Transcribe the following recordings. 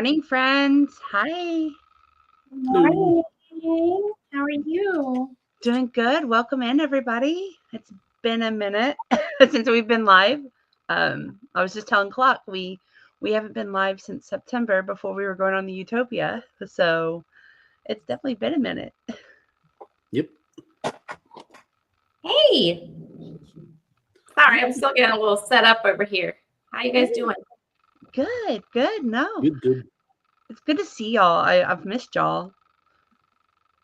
morning, friends. Hi. Good Hello. morning. How are you? Doing good. Welcome in, everybody. It's been a minute since we've been live. I was just telling Clock we haven't been live since September before we were going on the Utopia. So it's definitely been a minute. Yep. Hey. Sorry, I'm still getting a little set up over here. How you guys doing? Good. No, Good. it's good to see y'all. I've missed y'all.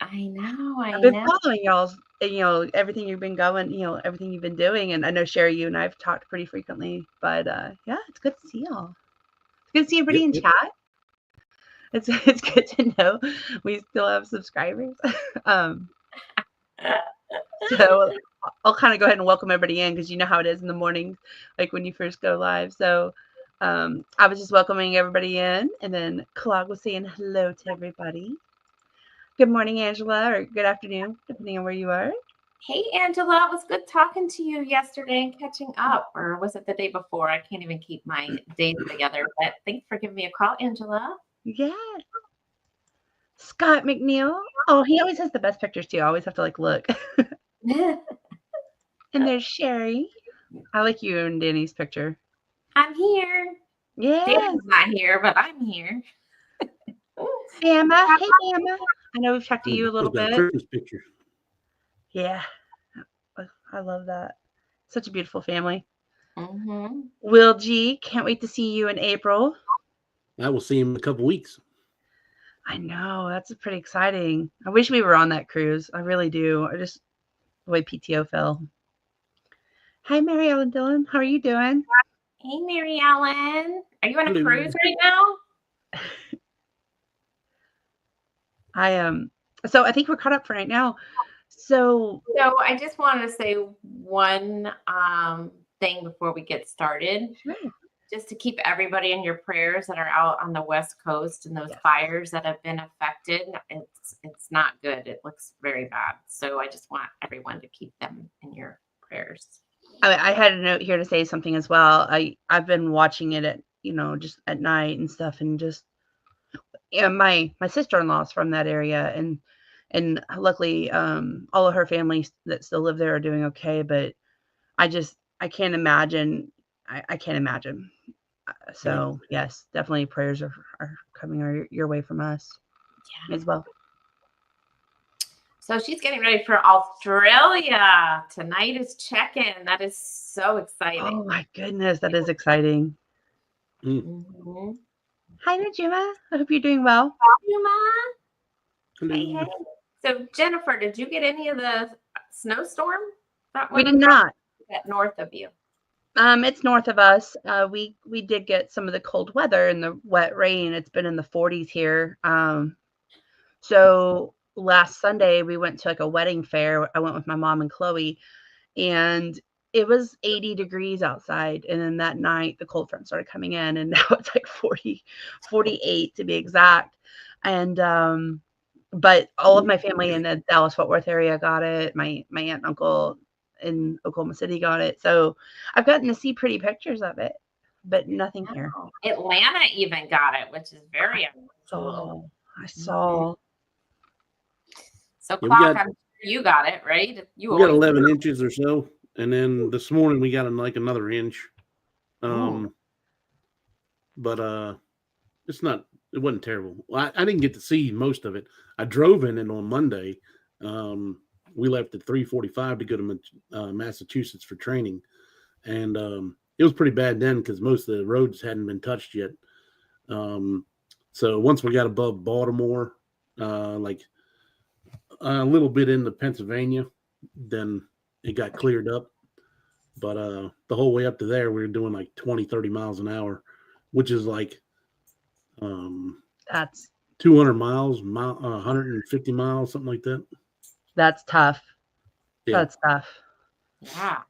I know. I've been following y'all's, everything you've been going, everything you've been doing. And I know, Sherry, you and I have talked pretty frequently. But yeah, it's good to see y'all. It's good to see everybody in chat. It's good to know we still have subscribers. So I'll kind of go ahead and welcome everybody in because you know how it is in the morning, like when you first go live. So I was just welcoming everybody in, and then Clark was saying hello to everybody. Good morning, Angela, or good afternoon, depending on where you are. Hey, Angela. It was good talking to you yesterday and catching up. Or was it the day before? I can't even keep my days together. But thanks for giving me a call, Angela. Yeah. Scott McNeil. Oh, he always has the best pictures too. I always have to look. And there's Sherry. I like you and Danny's picture. I'm here. Yeah. Danny's not here, but I'm here. Bama. Hey, Bama. I know we've talked to you a little bit. Christmas picture. Yeah. I love that. Such a beautiful family. Mm-hmm. Will G, can't wait to see you in April. I will see him in a couple weeks. I know. That's pretty exciting. I wish we were on that cruise. I really do. The way PTO fell. Hi, Mary Ellen Dillon. How are you doing? Hey, Mary Ellen. Are you on a Hello. cruise right now? So I think we're caught up for right now. So I just wanted to say one thing before we get started. Sure. Just to keep everybody in your prayers that are out on the West Coast and those fires that have been affected. It's not good. It looks very bad. So I just want everyone to keep them in your prayers. I had a note here to say something as well. I've been watching it at just at night and stuff, and just my sister-in-law is from that area, and luckily all of her family that still live there are doing okay, but I can't imagine. I can't imagine. So yes, definitely prayers are coming your way from us as well. So she's getting ready for Australia. Tonight is check-in. That is so exciting. Oh my goodness, that is exciting. Mm-hmm. Hi, Najima. I hope you're doing well. Najima. Hey. So Jennifer, did you get any of the snowstorm? We did not. That north of you. It's north of us. We did get some of the cold weather and the wet rain. It's been in the 40s here. So last Sunday we went to a wedding fair. I went with my mom and Chloe, and it was 80 degrees outside. And then that night the cold front started coming in, and now it's 40, 48 to be exact. And but all of my family in the Dallas-Fort Worth area got it. My aunt and uncle in Oklahoma City got it. So I've gotten to see pretty pictures of it, but nothing here. Atlanta even got it, which is very unusual. I saw. So Clock, I'm sure you got it, right? We got 11 inches or so, and then this morning we got another inch. But it wasn't terrible. I didn't get to see most of it. I drove in it on Monday. We left at 3:45 to go to Massachusetts for training, and it was pretty bad then because most of the roads hadn't been touched yet. So once we got above Baltimore, a little bit into Pennsylvania, then it got cleared up. But the whole way up to there, we were doing 20, 30 miles an hour, which is that's 200 miles, 150 miles, something like that. That's tough. Yeah. That's tough. Yeah.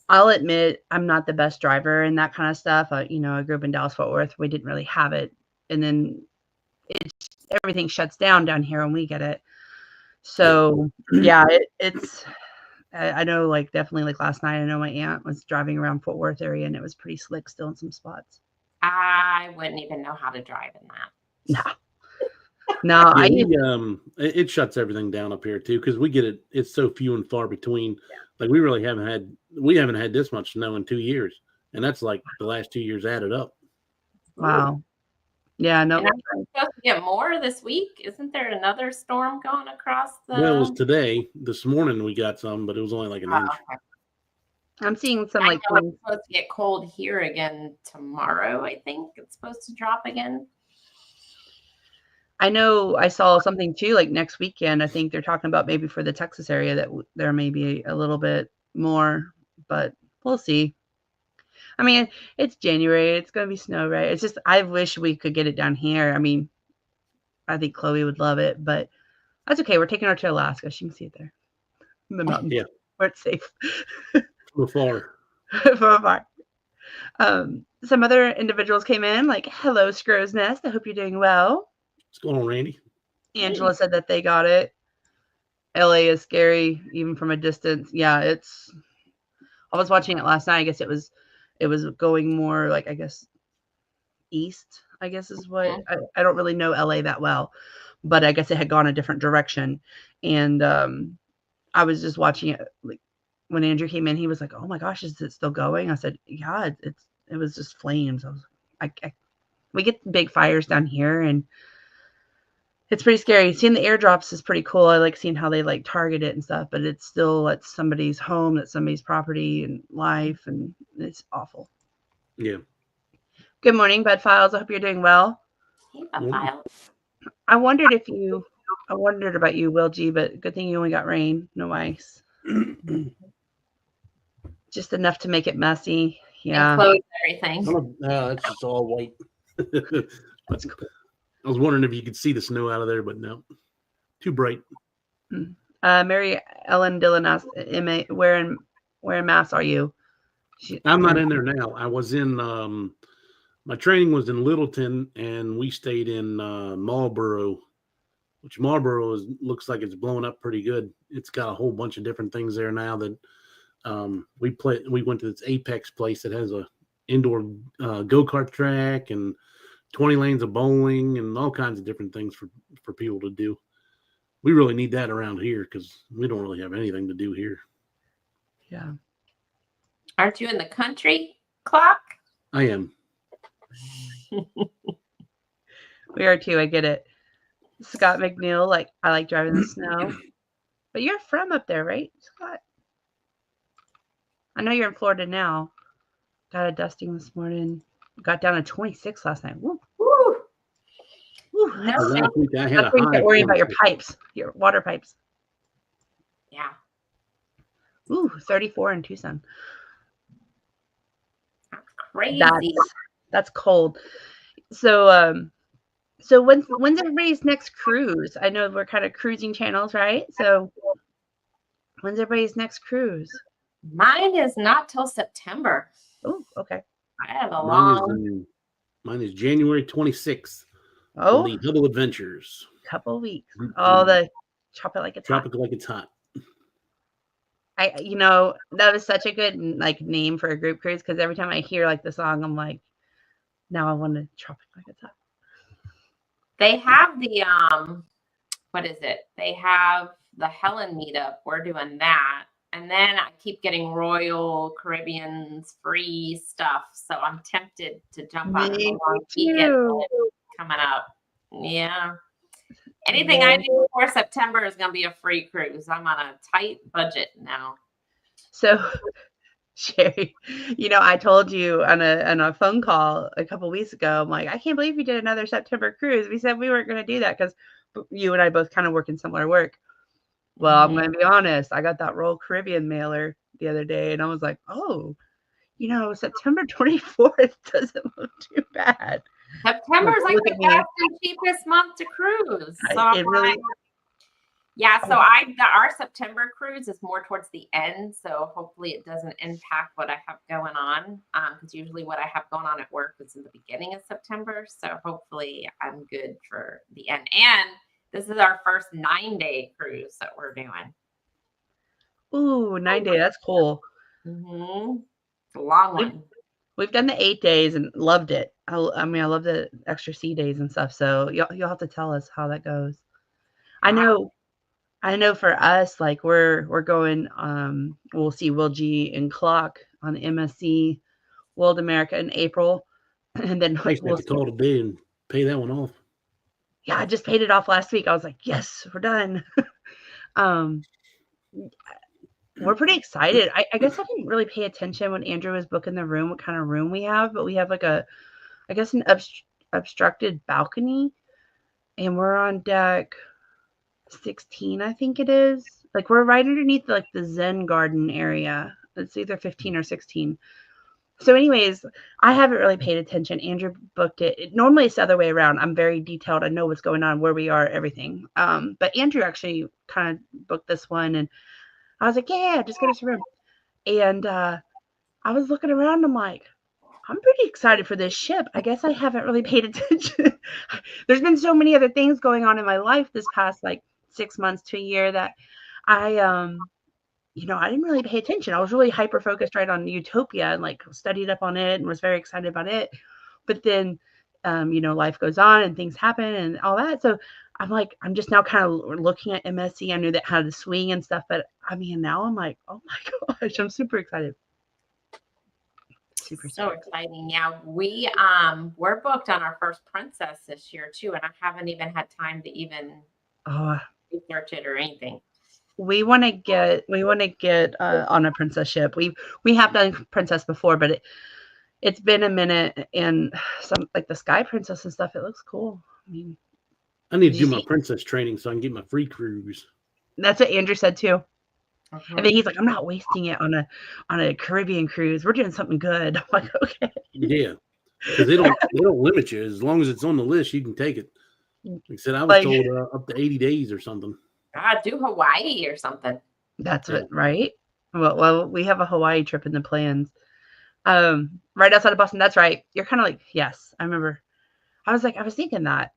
I'll admit I'm not the best driver and that kind of stuff. I grew up in Dallas-Fort Worth. We didn't really have it. And then everything shuts down here when we get it. So yeah, it's, I know definitely last night, I know my aunt was driving around Fort Worth area and it was pretty slick still in some spots. I wouldn't even know how to drive in that. No, Yeah, I used it shuts everything down up here too because we get it. It's so few and far between. Like we haven't had this much snow in 2 years, and that's like the last 2 years added up. wow. Yeah, no. And I'm supposed to get more this week. Isn't there another storm going across the? Well, it was today. This morning we got some, but it was only like an inch. Okay. I'm seeing some I like know it's supposed to get cold here again tomorrow. I think it's supposed to drop again. I know I saw something too, like next weekend. I think they're talking about maybe for the Texas area that there may be a little bit more, but we'll see. I mean, it's January. It's going to be snow, right? It's just, I wish we could get it down here. I mean, I think Chloe would love it, but that's okay. We're taking her to Alaska. She can see it there in the mountains Yeah. where it's safe From afar. from afar. Some other individuals came in like, hello, Scrow's Nest. I hope you're doing well. What's going on, Randy? Angela said that they got it. LA is scary, even from a distance. Yeah, I was watching it last night. I guess it was going more like, I guess, east, I guess is what I don't really know LA that well, but I guess it had gone a different direction. And I was just watching it, like when Andrew came in, he was like, oh my gosh, is it still going? I said, yeah, it was just flames. I was like, we get big fires down here, and it's pretty scary. Seeing the airdrops is pretty cool. I like seeing how they like target it and stuff, but it's still at somebody's home, that's somebody's property and life, and it's awful. Yeah. Good morning, Bud Files. I hope you're doing well. Hey, Bud Files. I wondered about you, Will G, but good thing you only got rain, no ice. Just enough to make it messy. Yeah. And close everything. It's just all white. That's cool. I was wondering if you could see the snow out of there, but no, too bright. Mary Ellen Dillon asked, where in Mass are you? I'm not in there now. I was in, my training was in Littleton, and we stayed in Marlboro, which Marlboro looks like it's blowing up pretty good. It's got a whole bunch of different things there now that we went to this Apex place that has a indoor go-kart track and 20 lanes of bowling and all kinds of different things for people to do. We really need that around here because we don't really have anything to do here. Yeah. Aren't you in the country, Clock? I am. We are too. I get it. Scott McNeil, like, I like driving the snow. But you're from up there, right, Scott? I know you're in Florida now. Got a dusting this morning. Got down to 26 last night. Woo. Woo. Woo. Last week I had a That's why you high. can't worry about your pipes, your water pipes. Yeah. Ooh, 34 in Tucson. Crazy. That's cold. So when's everybody's next cruise? I know we're kind of cruising channels, right? So when's everybody's next cruise? Mine is not till September. Oh, okay. I have a long. Mine is January 26th. Oh, the Double Adventures. Couple weeks. Oh, the Chop It Like It's Hot. Chop It Like It's Hot. That was such a good like name for a group cruise because every time I hear like the song, I'm like, now I want to chop it like it's hot. They have the what is it? They have the Helen meetup. We're doing that. And then I keep getting Royal Caribbean's free stuff. So I'm tempted to jump on a long weekend coming up. Yeah. Anything I do before September is going to be a free cruise. I'm on a tight budget now. So, Sherry, I told you on a phone call a couple weeks ago, I'm like, I can't believe you did another September cruise. We said we weren't going to do that because you and I both kind of work in similar work. Well, I'm going to be honest. I got that Royal Caribbean mailer the other day, and I was like, oh, September 24th doesn't look too bad. September is like the best and cheapest month to cruise. So our September cruise is more towards the end, so hopefully it doesn't impact what I have going on. Because usually what I have going on at work is in the beginning of September, so hopefully I'm good for the end. And this is our first 9-day cruise that we're doing. Ooh, 9 day. That's cool. Mm-hmm. It's a long one. We've done the 8 days and loved it. I mean, I love the extra sea days and stuff. So you'll have to tell us how that goes. I know for us, like we're going. We'll see Will G and Clock on the MSC World America in April, and then I used to have to call today and pay that one off. Yeah, I just paid it off last week. I was like, yes, we're done. um, we're pretty excited. I guess I didn't really pay attention when Andrew was booking the room, what kind of room we have, but we have like I guess an obstructed balcony, and we're on deck 16, I think it is. Like we're right underneath like the Zen garden area. It's either 15 or 16. So anyways, I haven't really paid attention. Andrew booked it. Normally it's the other way around. I'm very detailed. I know what's going on, where we are, everything. But Andrew actually kind of booked this one, and I was like, yeah, just get us a room. And I was looking around. I'm like, I'm pretty excited for this ship. I guess I haven't really paid attention. There's been so many other things going on in my life this past like 6 months to a year that I I didn't really pay attention. I was really hyper focused right on Utopia and like studied up on it and was very excited about it. But then, life goes on and things happen and all that. So I'm like, I'm just now kind of looking at MSC. I knew that had the swing and stuff, but I mean, now I'm like, oh my gosh, I'm super excited. So exciting. Yeah, we're booked on our first Princess this year too, and I haven't even had time to even research it or anything. We want to get on a Princess ship. We have done Princess before, but it's been a minute, and some like the Sky Princess and stuff, it looks cool. I mean, I need to do my Princess training so I can get my free cruise. That's what Andrew said too. And then he's like, I'm not wasting it on a Caribbean cruise. We're doing something good. I'm like, okay. Yeah. Because they don't limit you. As long as it's on the list, you can take it. Like I said, I was told up to 80 days or something. God, do Hawaii or something. That's it, right? Well, we have a Hawaii trip in the plans. Right outside of Boston. That's right. You're kind of like, yes, I remember. I was thinking that.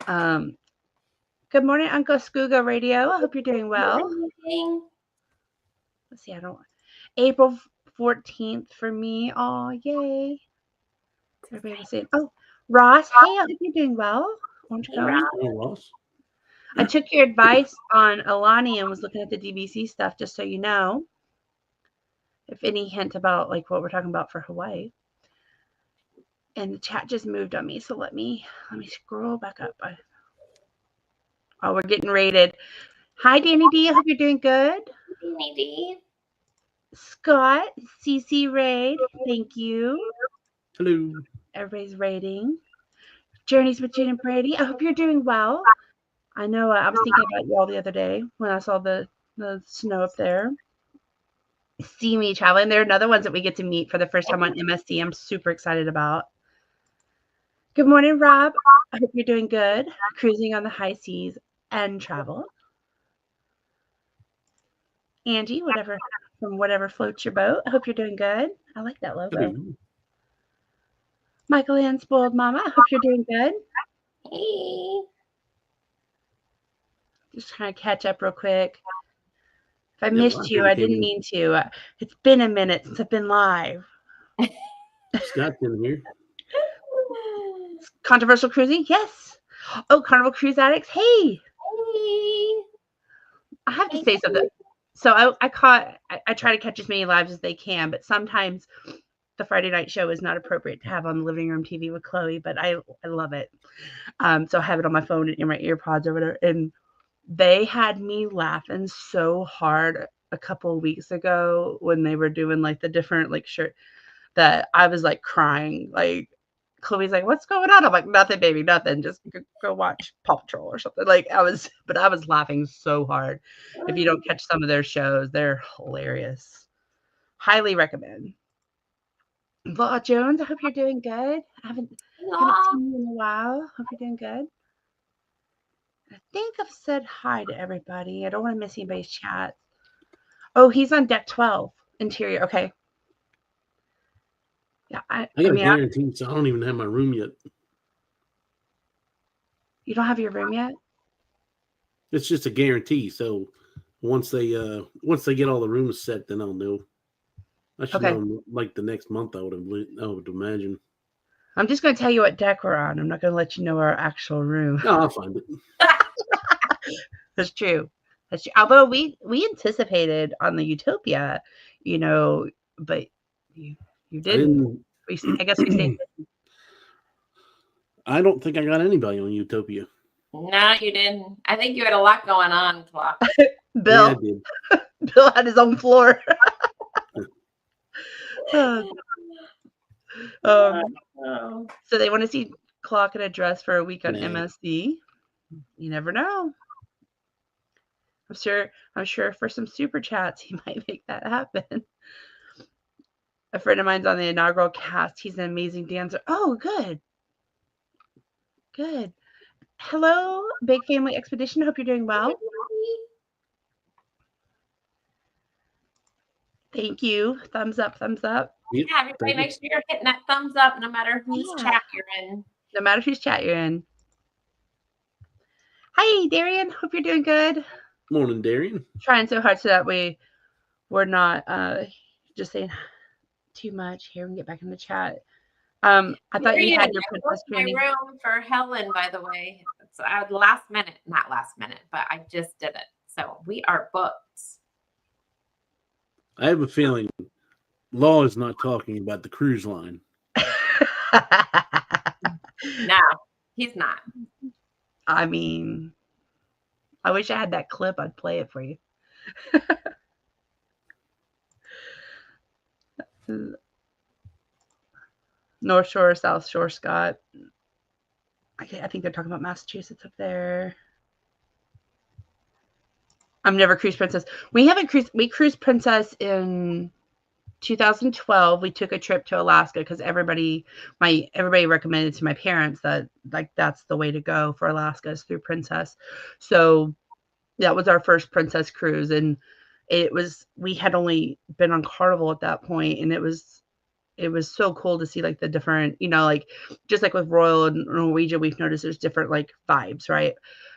Good morning, Uncle Scooga Radio. I hope you're doing well. Let's see, April 14th for me. Oh, yay. Everybody was saying, oh, Ross, hey, I hope you're doing well. Won't you come? Hey, Ross. I took your advice on Alani and was looking at the DVC stuff, just so you know. If any hint about like what we're talking about for Hawaii. And the chat just moved on me, so let me scroll back up. We're getting rated. Hi, Danny D. I hope you're doing good. Danny D. Scott, CC Raid, thank you. Hello. Everybody's rating. Journeys with Jane and Brady. I hope you're doing well. I know I was thinking about you all the other day when I saw the snow up there. See me traveling. There are another ones that we get to meet for the first time on MSC. I'm super excited about. Good morning, Rob. I hope you're doing good. Cruising on the high seas and travel. Angie, whatever floats your boat. I hope you're doing good. I like that logo. Hello. Michael Ann Spoiled Mama. I hope you're doing good. Hey. Just trying to catch up real quick. If I missed you, I didn't mean to. It's been a minute since I've been live. Scott's in here. Controversial cruising? Yes. Oh, Carnival Cruise Addicts. Hey. Hey. I have to say something. So I try to catch as many lives as they can, but sometimes the Friday night show is not appropriate to have on the living room TV with Chloe, but I love it. So I have it on my phone in my ear pods or whatever. And they had me laughing so hard a couple of weeks ago when they were doing like the different like shirt that I was like crying. Like Chloe's like, what's going on? I'm like, nothing, baby, nothing. Just go watch Paw Patrol or something. Like I was laughing so hard. If you don't catch some of their shows, they're hilarious. Highly recommend. Law Jones, I hope you're doing good. I haven't seen you in a while. Hope you're doing good. I think I've said hi to everybody. I don't want to miss anybody's chat. Oh, he's on deck 12, interior. Okay. Yeah, I got a guarantee, so I don't even have my room yet. You don't have your room yet? It's just a guarantee. So once they get all the rooms set, then I'll know. I should Okay. know like the next month. I would imagine. I'm just going to tell you what deck we're on. I'm not going to let you know our actual room. No, I'll find it. That's true. That's true. Although we anticipated on the Utopia, but you I didn't. didn't. I guess we stayed. I don't think I got anybody on Utopia. No, you didn't. I think you had a lot going on, Clark. Bill. Yeah, I did. Bill had his own floor. So they want to see Clock in a dress for a week on MSC. You never know. I'm sure for some super chats he might make that happen. A friend of mine's on the inaugural cast. He's an amazing dancer. Oh, good. Good. Hello, Big Family Expedition. Hope you're doing well. Thank you. Thumbs up, thumbs up. Yeah, everybody make sure you're hitting that thumbs up no matter whose chat you're in. No matter whose chat you're in. Hi, Darian. Hope you're doing good. Morning, Darian. Trying so hard so that we're not just saying too much. Here, we can get back in the chat. I thought you had your princess training. My room for Helen, by the way. It's not last minute, but I just did it. So we are booked. I have a feeling Law is not talking about the cruise line. No, he's not. I mean, I wish I had that clip. I'd play it for you. North Shore, South Shore, Scott. I think they're talking about Massachusetts up there. I'm never cruise princess. We haven't cruised. We cruised princess in 2012. We took a trip to Alaska because everybody recommended to my parents that that's the way to go for Alaska is through Princess. So that was our first Princess cruise, and we had only been on Carnival at that point, and it was so cool to see like the different, like just like with Royal and Norwegian, we've noticed there's different like vibes, right?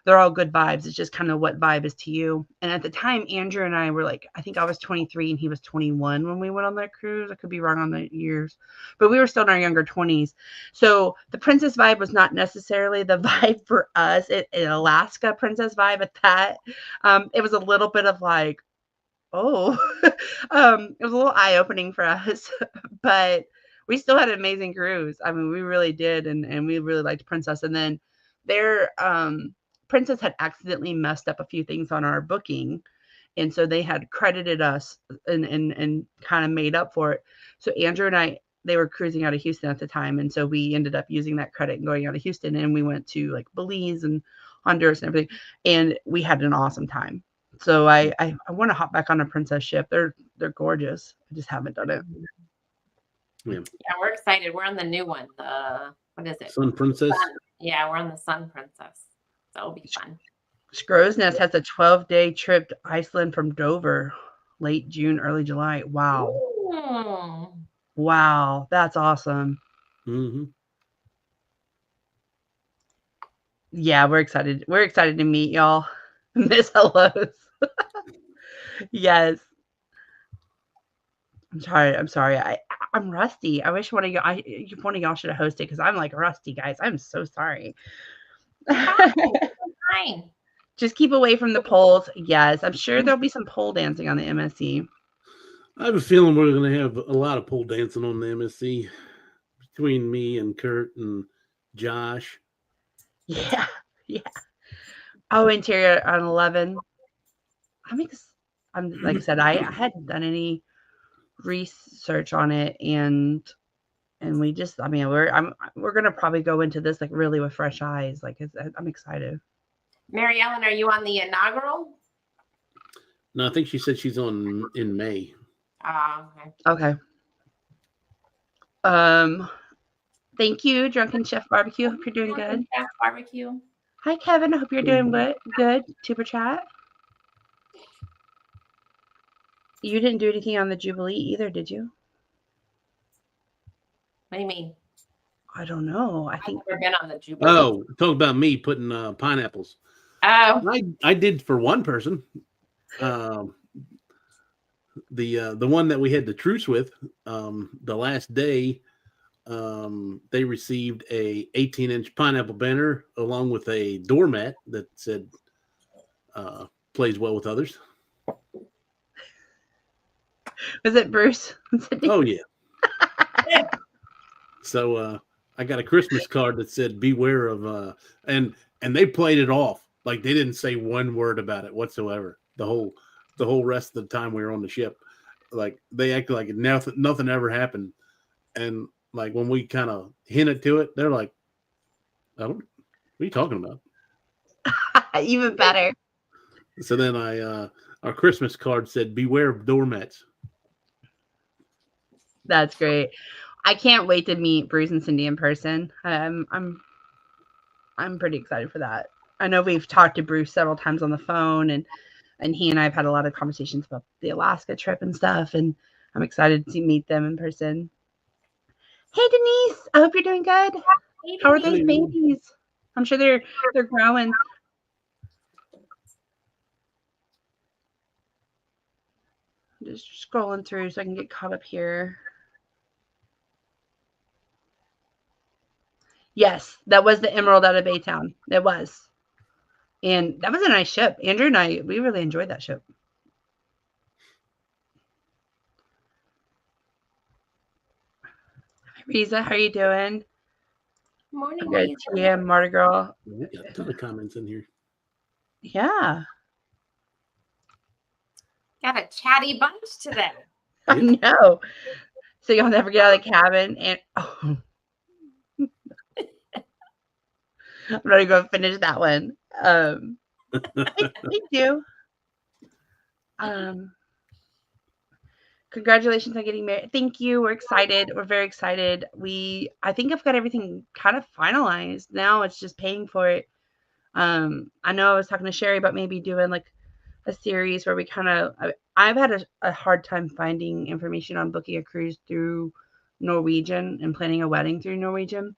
They're all good vibes. It's just kind of what vibe is to you. And at the time, Andrew and I were like, I think I was 23 and he was 21 when we went on that cruise. I could be wrong on the years, but we were still in our younger 20s. So the Princess vibe was not necessarily the vibe for us. An Alaska Princess vibe at that. It was a little bit of like, oh, it was a little eye-opening for us, but we still had an amazing cruise. I mean, we really did, and we really liked Princess. And then their Princess had accidentally messed up a few things on our booking, and so they had credited us and kind of made up for it. So Andrew and I, they were cruising out of Houston at the time, and so we ended up using that credit and going out of Houston, and we went to like Belize and Honduras and everything, and we had an awesome time. So I want to hop back on a Princess ship. They're gorgeous. I just haven't done it. Yeah, we're excited. We're on the new one. What is it? Sun Princess. Yeah, we're on the Sun Princess. So it'll be fun. Scrowsnest has a 12-day trip to Iceland from Dover, late June, early July. Wow. Ooh. Wow, that's awesome. Mm-hmm. Yeah, we're excited. We're excited to meet y'all. Miss hellos. Yes. I'm sorry. I'm rusty. I wish one of y'all should have hosted because I'm like rusty, guys. I'm so sorry. Fine. Just keep away from the poles. Yes, I'm sure there'll be some pole dancing on the MSC. I have a feeling we're going to have a lot of pole dancing on the MSC between me and Kurt and Josh. Yeah. Oh, interior on 11. I'm like I said, I hadn't done any research on it, and we just, I mean, we're gonna probably go into this like really with fresh eyes. Like I'm excited. Mary Ellen, are you on the inaugural? No, I think she said she's on in May. Okay. Thank you, Drunken Chef Barbecue. Hope you're doing good. Chef Barbecue. Hi, Kevin. I hope you're doing good. Super chat. You didn't do anything on the Jubilee either, did you? What do you mean? I don't know. I've never been on the Jubilee. Oh, talk about me putting pineapples. Oh. I did for one person. the one that we had the truce with, the last day, they received a 18-inch pineapple banner along with a doormat that said plays well with others. Was it Bruce? Oh yeah. So I got a Christmas card that said beware of and they played it off like they didn't say one word about it whatsoever the whole rest of the time we were on the ship. Like they acted like nothing ever happened. And like when we kind of hinted to it, they're like, what are you talking about? Even better. So then our Christmas card said beware of doormats. That's great. I can't wait to meet Bruce and Cindy in person. I'm pretty excited for that. I know we've talked to Bruce several times on the phone, and he and I have had a lot of conversations about the Alaska trip and stuff, and I'm excited to meet them in person. Hey Denise, I hope you're doing good. Hey, How are those Denise. babies? I'm sure they're growing. I'm just scrolling through so I can get caught up here. Yes, that was the Emerald out of Baytown. It was. And that was a nice ship. Andrew and I, we really enjoyed that ship. Hi, Riza, how are you doing? Morning, Good. Riza. Yeah, Mardi Gras. We got a ton of comments in here. Yeah. Got a chatty bunch today. I know. So you'll never get out of the cabin. And I'm not even going to finish that one. Thank you. Congratulations on getting married. Thank you. We're excited. We're very excited. I think I've got everything kind of finalized. Now it's just paying for it. I know I was talking to Sherry about maybe doing like a series where we kind of, I've had a hard time finding information on booking a cruise through Norwegian and planning a wedding through Norwegian.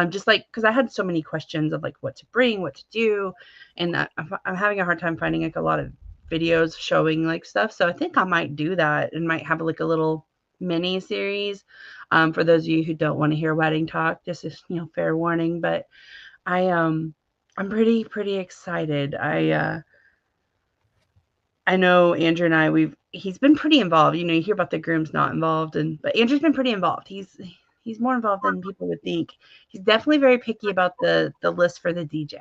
Just like, because I had so many questions of like what to bring, what to do, and I'm having a hard time finding like a lot of videos showing like stuff. So I think I might do that and might have like a little mini series for those of you who don't want to hear wedding talk. Just as fair warning. But I'm pretty excited. I know Andrew and I he's been pretty involved. You hear about the grooms not involved, but Andrew's been pretty involved. He's more involved than people would think. He's definitely very picky about the list for the DJ.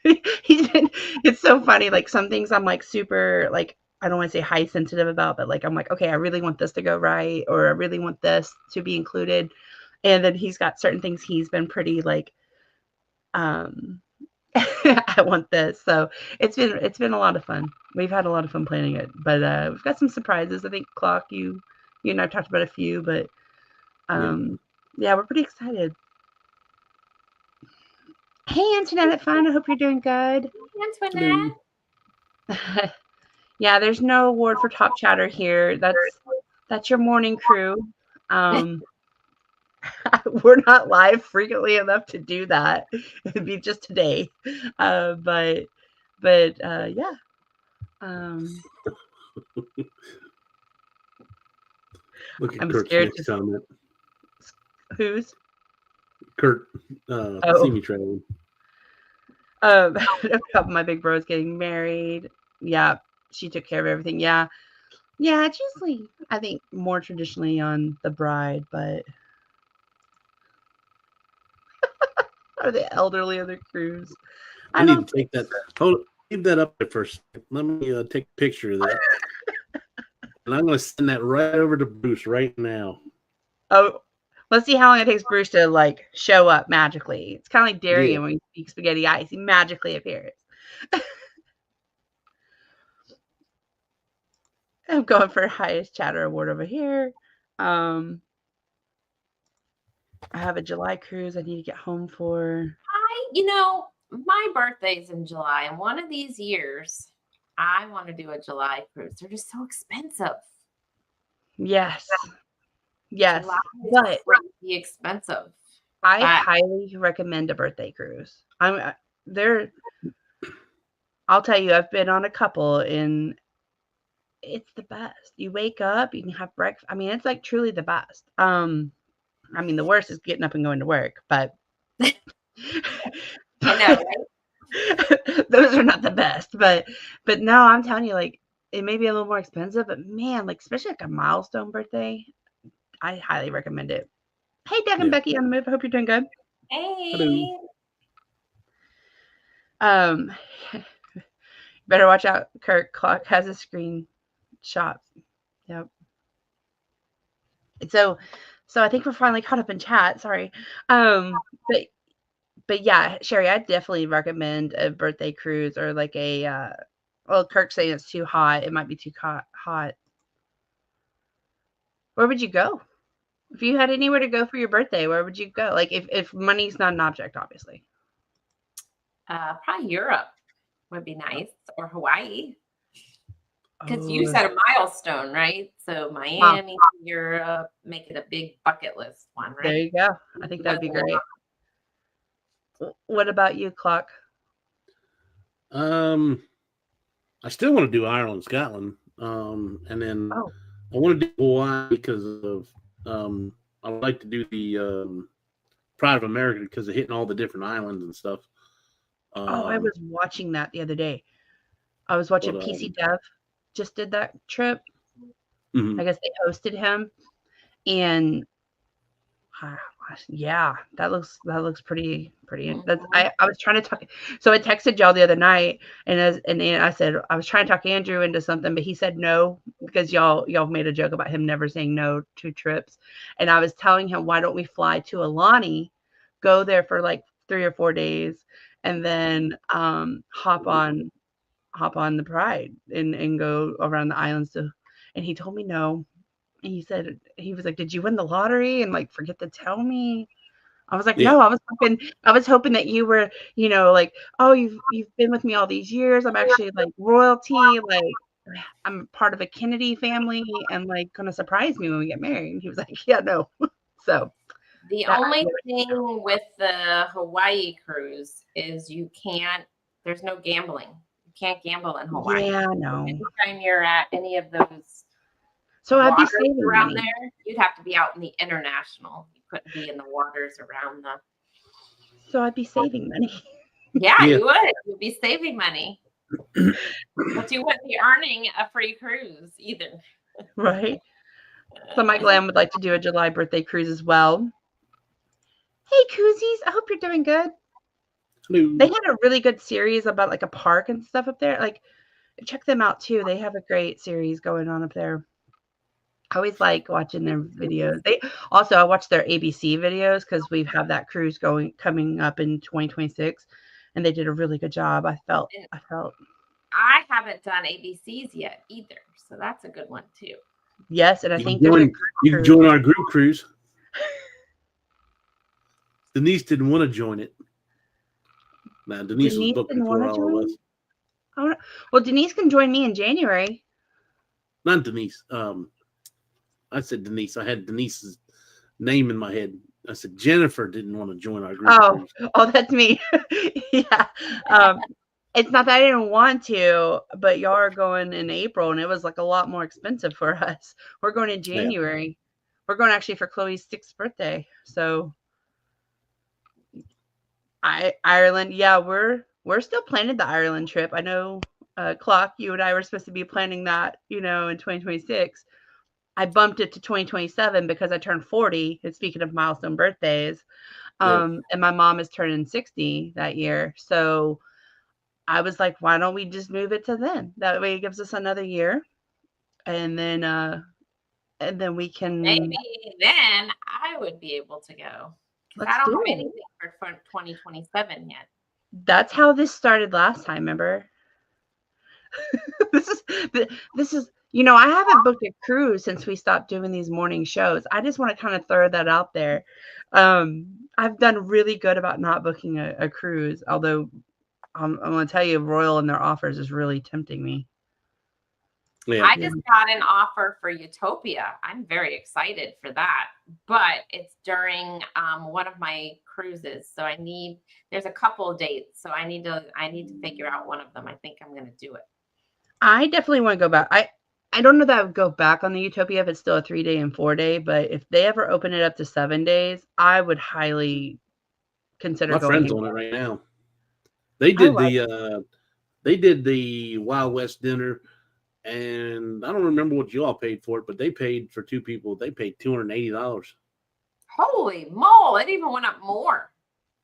It's so funny. Like some things I'm like super like, I don't want to say high sensitive about, but like I'm like, okay, I really want this to go right, or I really want this to be included. And then he's got certain things he's been pretty like, I want this. So it's been a lot of fun. We've had a lot of fun planning it, but we've got some surprises. I think Clock, you and I've talked about a few, but yeah, we're pretty excited. Hey, Antoinette, fun. I hope you're doing good. Antoinette. Yeah, there's no award for top chatter here. That's your morning crew. We're not live frequently enough to do that. It'd be just today. But yeah. Look at I'm Kurt's scared next comment. Who's? Kurt, see me traveling. A couple of my big bros getting married. Yeah, she took care of everything. Yeah, it's usually, I think, more traditionally on the bride, but or the elderly of the cruise. I need to take that. Leave that up there first. Let me take a picture of that. And I'm going to send that right over to Bruce right now. Oh, let's see how long it takes Bruce to like show up magically. It's kind of like Darian when we speak spaghetti ice. He magically appears. I'm going for highest chatter award over here. I have a July cruise I need to get home for. My birthday's in July, and one of these years, I want to do a July cruise. They're just so expensive. Yes, but crazy expensive. I highly recommend a birthday cruise. I'll tell you, I've been on a couple and it's the best. You wake up, you can have breakfast. I mean, it's like truly the best. I mean, the worst is getting up and going to work, but I know, right? those are not the best. But no, I'm telling you, like it may be a little more expensive, but man, like especially like a milestone birthday, I highly recommend it. Hey, Doug and Yeah. Becky on the move. I hope you're doing good. Hey. Um, better watch out. Kirk Clock has a screenshot. Yep. So I think we're finally caught up in chat. Sorry. But yeah, Sherry, I'd definitely recommend a birthday cruise or like a well, Kirk's saying it's too hot. It might be too hot. Where would you go? If you had anywhere to go for your birthday, where would you go? Like if money's not an object, obviously. Probably Europe would be nice, or Hawaii. Because you Oh, set a milestone, right? So Miami, Europe, make it a big bucket list one, there right? you go. I think that'd be great. What about you, Clock? I still want to do Ireland, Scotland, and then Oh. I want to do Hawaii because of I would like to do the Pride of America because of hitting all the different islands and stuff. I was watching that the other day. I was watching PC Dev just did that trip. Mhm. I guess they hosted him, and yeah, that looks pretty. That's I was trying to talk. So I texted y'all the other night, and I said I was trying to talk Andrew into something, but he said no because y'all made a joke about him never saying no to trips, and I was telling him why don't we fly to Alani, go there for like 3 or 4 days, and then hop on the Pride and go around the islands and he told me no. And he said, he was like, did you win the lottery? And like, forget to tell me. I was like, Yeah. no, I was hoping that you were, like, oh, you've been with me all these years. I'm actually like royalty. Like I'm part of a Kennedy family and like going to surprise me when we get married. And he was like, yeah, no. So the only thing with the Hawaii cruise is there's no gambling. You can't gamble in Hawaii. Yeah, no. Anytime you're at any of those so I'd be waters saving around money. there, you'd have to be out in the international. You couldn't be in the waters around the. So I'd be saving money. Yeah, you would. You'd be saving money. But you wouldn't be earning a free cruise either. Right. So my glam would like to do a July birthday cruise as well. Hey, Koozies. I hope you're doing good. Hello. They had a really good series about like a park and stuff up there. Like, check them out too. They have a great series going on up there. I always like watching their videos. I watch their ABC videos because we have that cruise coming up in 2026, and they did a really good job. I felt. I haven't done ABCs yet either, so that's a good one too. Yes, and I think you can join our group cruise. Denise didn't want to join it. Now Denise was booked before all of us. Oh, well, Denise can join me in January. Not Denise. I said Denise. I had Denise's name in my head. I said Jennifer didn't want to join our group cruise. Oh, that's me. Yeah. It's not that I didn't want to, but y'all are going in April, and it was like a lot more expensive for us. We're going in January. Yeah. We're going actually for Chloe's 6th birthday. So Ireland, yeah, we're still planning the Ireland trip. I know, Clock, you and I were supposed to be planning that, in 2026. I bumped it to 2027 because I turned 40. And speaking of milestone birthdays, and my mom is turning 60 that year. So I was like, why don't we just move it to then? That way it gives us another year. And then we can. Maybe then I would be able to go. Because I don't have anything for 2027 yet. That's how this started last time, remember? This is I haven't booked a cruise since we stopped doing these morning shows. I just want to kind of throw that out there. I've done really good about not booking a cruise, although I'm going to tell you, Royal and their offers is really tempting me. Yeah. I just got an offer for Utopia. I'm very excited for that, but it's during one of my cruises. So there's a couple of dates. So I need to figure out one of them. I think I'm going to do it. I definitely want to go back. I don't know that I would go back on the Utopia if it's still a 3-day and 4-day, but if they ever open it up to 7 days, I would highly consider My going friend's again. on it right now. They did the Wild West dinner, and I don't remember what you all paid for it, but they paid for 2 people. They paid $280. Holy moly! It even went up more.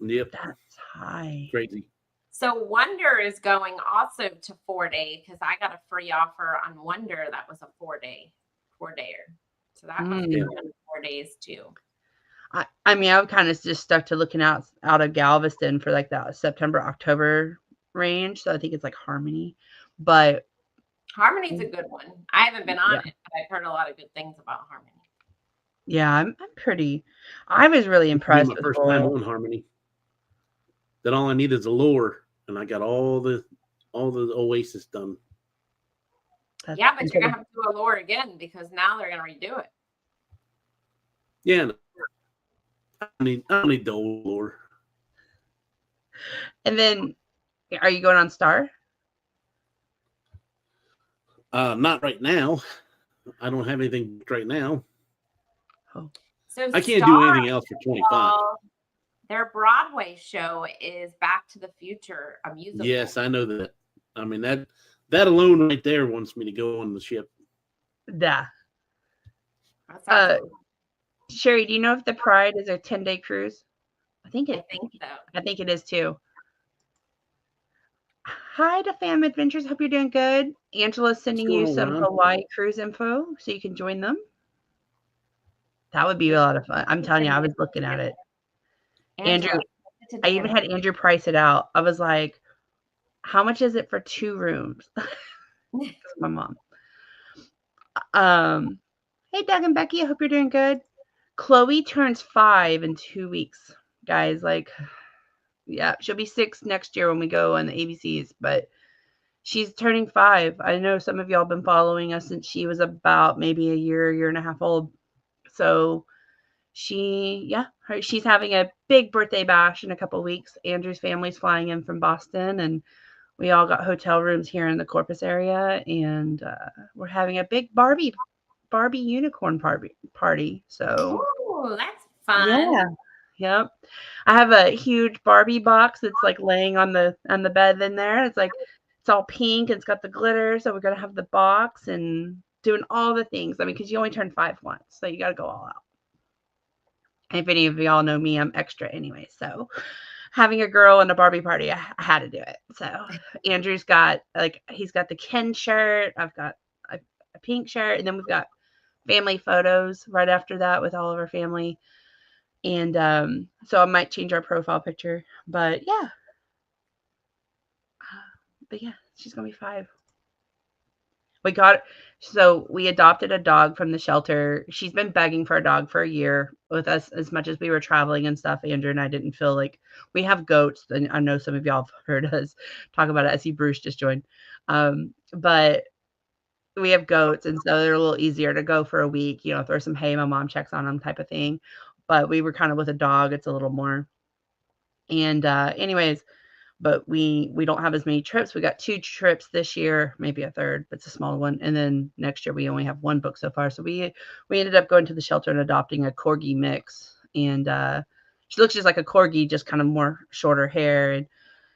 Yep, That's high. crazy. So Wonder is going also to 4-day because I got a free offer on Wonder that was a 4-dayer. So that must be 4 days too. I mean, I've kind of just stuck to looking out of Galveston for like that September, October range. So I think it's like Harmony, but Harmony's a good one. I haven't been on it, but I've heard a lot of good things about Harmony. Yeah, I was really impressed. My first time on Harmony. Then all I need is a lure, and I got all the Oasis done. But you're gonna have to do a lure again because now they're gonna redo it. Yeah, no. I don't need the old lure. And then, are you going on Star? Not right now. I don't have anything right now. Oh, so I can't do anything else for 25. Their Broadway show is Back to the Future, a musical. Yes, I know that. I mean that alone right there wants me to go on the ship. Yeah. Cool. Sherry, do you know if the Pride is a 10-day cruise? I think so. I think it is too. Hi to Fam Adventures. Hope you're doing good. Angela's sending you some Hawaii cruise info so you can join them. That would be a lot of fun. I'm telling you, I was looking at it. Andrew, I even had Andrew price it out. I was like, how much is it for 2 rooms? My mom. Hey, Doug and Becky. I hope you're doing good. Chloe turns 5 in 2 weeks, guys. Like, yeah, she'll be 6 next year when we go on the ABCs, but she's turning 5. I know some of y'all have been following us since she was about maybe a year and a half old. So she's having a big birthday bash in a couple of weeks. Andrew's family's flying in from Boston, and we all got hotel rooms here in the Corpus area, and we're having a big Barbie unicorn party. So that's fun. Yeah. Yep. I have a huge Barbie box that's like laying on the bed in there. It's all pink and it's got the glitter. So we're gonna have the box and doing all the things. I mean, because you only turn 5 once, so you gotta go all out. And if any of y'all know me, I'm extra anyway. So having a girl and a Barbie party, I had to do it. So Andrew's got he's got the Ken shirt. I've got a pink shirt, and then we've got family photos right after that with all of our family. And so I might change our profile picture, but yeah. She's gonna be 5. We adopted a dog from the shelter. She's been begging for a dog for a year with us. As much as we were traveling and stuff, Andrew and I didn't feel like we have goats. And I know some of y'all have heard us talk about it. I see Bruce just joined. But we have goats, and so they're a little easier to go for a week, throw some hay, my mom checks on them type of thing. But we were kind of with a dog, it's a little more. And anyways, but we don't have as many trips. We got 2 trips this year, maybe a third, but it's a small one. And then next year we only have 1 book so far. So we ended up going to the shelter and adopting a corgi mix. And she looks just like a corgi, just kind of more shorter hair. And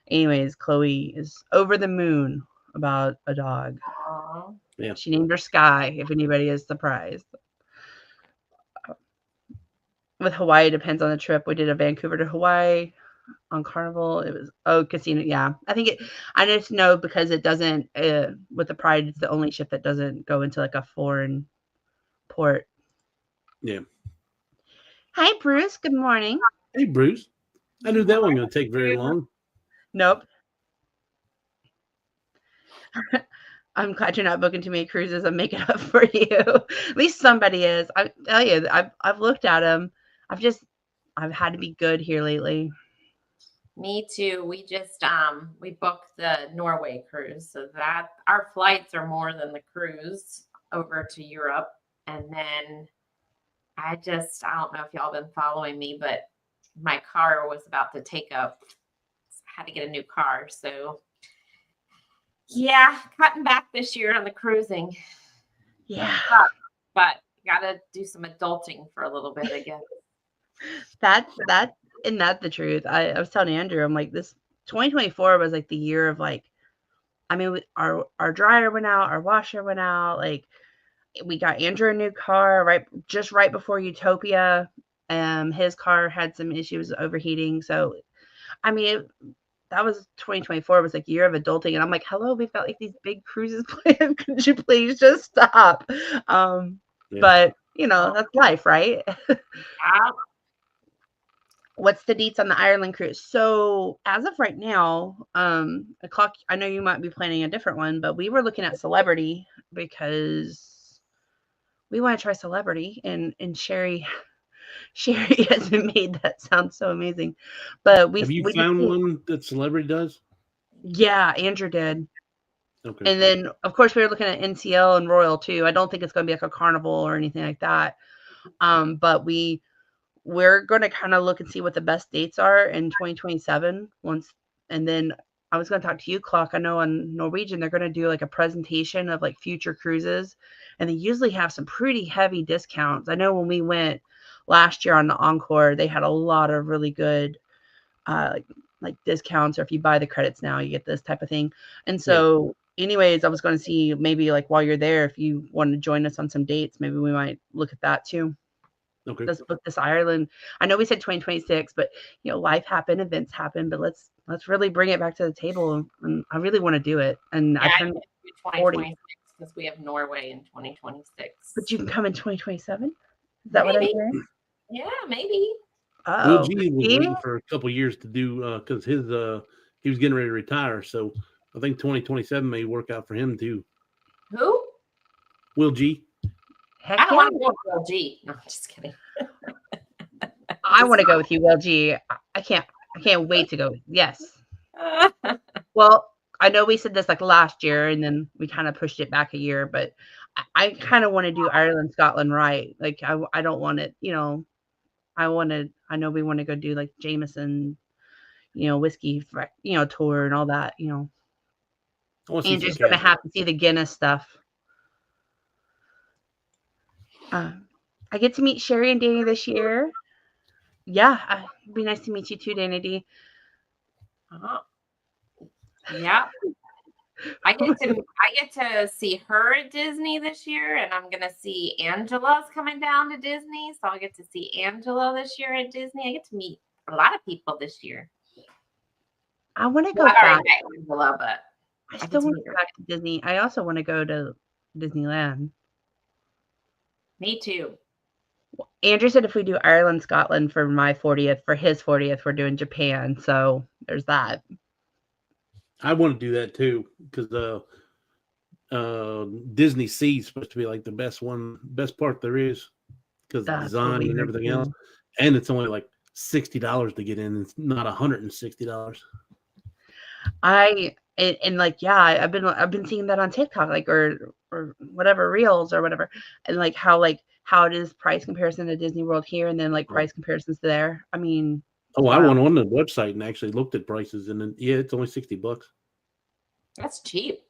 anyways, Chloe is over the moon about a dog. Aww. Yeah. She named her Sky, if anybody is surprised. With Hawaii, it depends on the trip. We did a Vancouver to Hawaii on Carnival. It was casino. Yeah, I just know because it doesn't with the Pride, it's the only ship that doesn't go into like a foreign port. Yeah. Hi, Bruce. Good morning. Hey, Bruce. I knew that wasn't going to take very long. Nope. I'm glad you're not booking too many cruises. I'm making up for you. At least somebody is. I tell you, I've looked at them. I've had to be good here lately. Me too. We just we booked the Norway cruise, so that our flights are more than the cruise over to Europe. And then I don't know if y'all been following me, but my car was about to take up. I had to get a new car, so yeah, cutting back this year on the cruising. Yeah. But gotta do some adulting for a little bit, I guess. That's the truth. I was telling Andrew, I'm like, this 2024 was like the year of like, I mean, our dryer went out, our washer went out, like we got Andrew a new car right before Utopia. His car had some issues overheating. So I mean, that was 2024 was like year of adulting, and I'm like, hello, we've got like these big cruises planned. Could you please just stop? But you know, that's life, right? What's the dates on the Ireland cruise? So as of right now, I know you might be planning a different one, but we were looking at Celebrity because we want to try Celebrity, and Sherry hasn't made that sound so amazing. But have you found one that Celebrity does? Yeah, Andrew did. Okay. And then of course we were looking at NCL and Royal too. I don't think it's going to be like a Carnival or anything like that. But we're going to kind of look and see what the best dates are in 2027 and then I was going to talk to you, Clock. I know on Norwegian they're going to do like a presentation of like future cruises, and they usually have some pretty heavy discounts. I know when we went last year on the Encore, they had a lot of really good like discounts, or if you buy the credits now, you get this type of thing. And so anyways, I was going to see maybe like while you're there, if you want to join us on some dates, maybe we might look at that too. Okay. Let's book this Ireland. I know we said 2026, but you know, life happened, events happen, but let's really bring it back to the table. And I really want to do it. And I turned 2026 because we have Norway in 2026. But you can come in 2027? Is that what I'm hearing? Yeah, maybe. Will G was waiting for a couple years to do because he was getting ready to retire. So I think 2027 may work out for him too. Who? Will G. Heck I don't want to go with Will G. No, I'm just kidding. I want to go with you, Will G. I can't wait to go. Yes. Well, I know we said this like last year, and then we kind of pushed it back a year, but I kind of want to do Ireland, Scotland right. Like I don't want it, you know. I know we want to go do like Jameson, you know, whiskey, you know, tour and all that, you know. Andrew's going to have to see the Guinness stuff. I get to meet Sherry and Danny this year. Yeah, it'd be nice to meet you too, Danny D. Yeah. I get to see her at Disney this year, and I'm gonna see Angela's coming down to Disney, so I'll get to see Angela this year at Disney. I get to meet a lot of people this year. I want to go back. Angela, but I still want to go back to Disney. I also want to go to Disneyland. Me too. Andrew said if we do Ireland, Scotland for my 40th, for his 40th, we're doing Japan. So there's that. I want to do that too because Disney Sea is supposed to be like the best part there is because the design and everything else, and it's only like $60 to get in. It's not $160. And like, yeah, I've been seeing that on TikTok, like or whatever, reels or whatever, and like how it is price comparison to Disney World here, and then like price comparisons there. I mean, wow. I went on the website and actually looked at prices, and then it's only $60. That's cheap.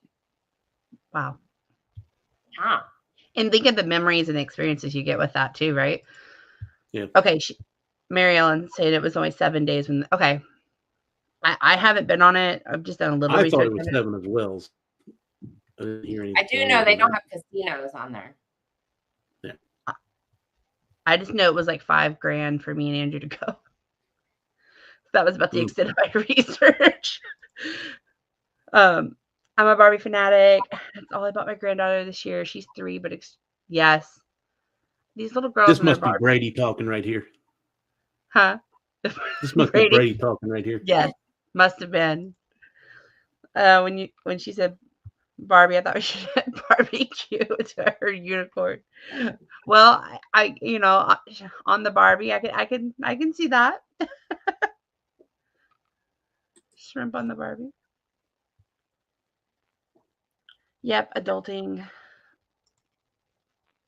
Wow. Huh. And think of the memories and the experiences you get with that too, right? Yeah. Okay. Mary Ellen said it was only 7 days. Okay. I haven't been on it. I've just done a little research. I thought it was 7 as well. I didn't hear anything. I do know they don't have casinos on there. Yeah. I just know it was like $5,000 for me and Andrew to go. That was about the extent of my research. I'm a Barbie fanatic. That's all I bought my granddaughter this year. She's 3, but yes. These little girls. This must be Brady talking right here. Huh? This must be Brady talking right here. Yes, must have been. When she said Barbie, I thought she said barbecue to her unicorn. Well, I you know, on the Barbie, I can see that. Shrimp on the Barbie. Yep, adulting.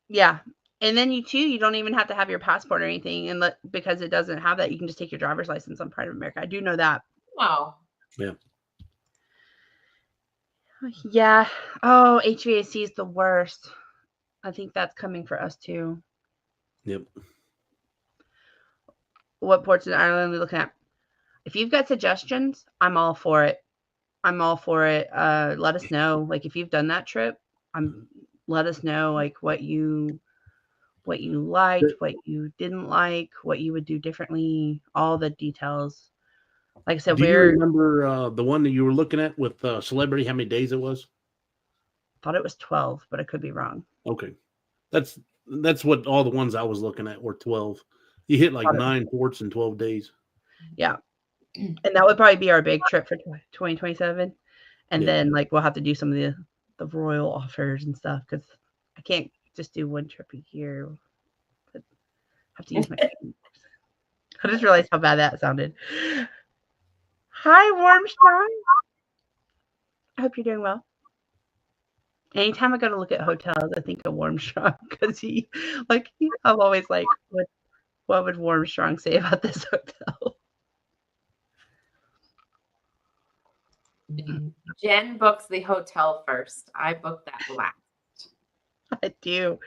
Yeah. And then you don't even have to have your passport or anything, and because it doesn't have that, you can just take your driver's license on Pride of America. I do know that. Wow. Yeah. Yeah. Oh, HVAC is the worst. I think that's coming for us too. Yep. What ports in Ireland are we looking at? If you've got suggestions, I'm all for it. I'm all for it. Let us know. Like if you've done that trip, let us know like what you liked, what you didn't like, what you would do differently, all the details. Like I said, Do you remember the one that you were looking at with Celebrity, how many days it was? I thought it was 12, but I could be wrong. Okay. That's what all the ones I was looking at were 12. You hit like 9 ports in 12 days. Yeah. And that would probably be our big trip for 2027. And then like we'll have to do some of the royal offers and stuff because I can't just do one trip a year. I have to use my I just realized how bad that sounded. Hi, Warmstrong. I hope you're doing well. Anytime I go to look at hotels, I think of Warmstrong because I'm always like, what would Warmstrong say about this hotel? Jen books the hotel first. I book that last. I do.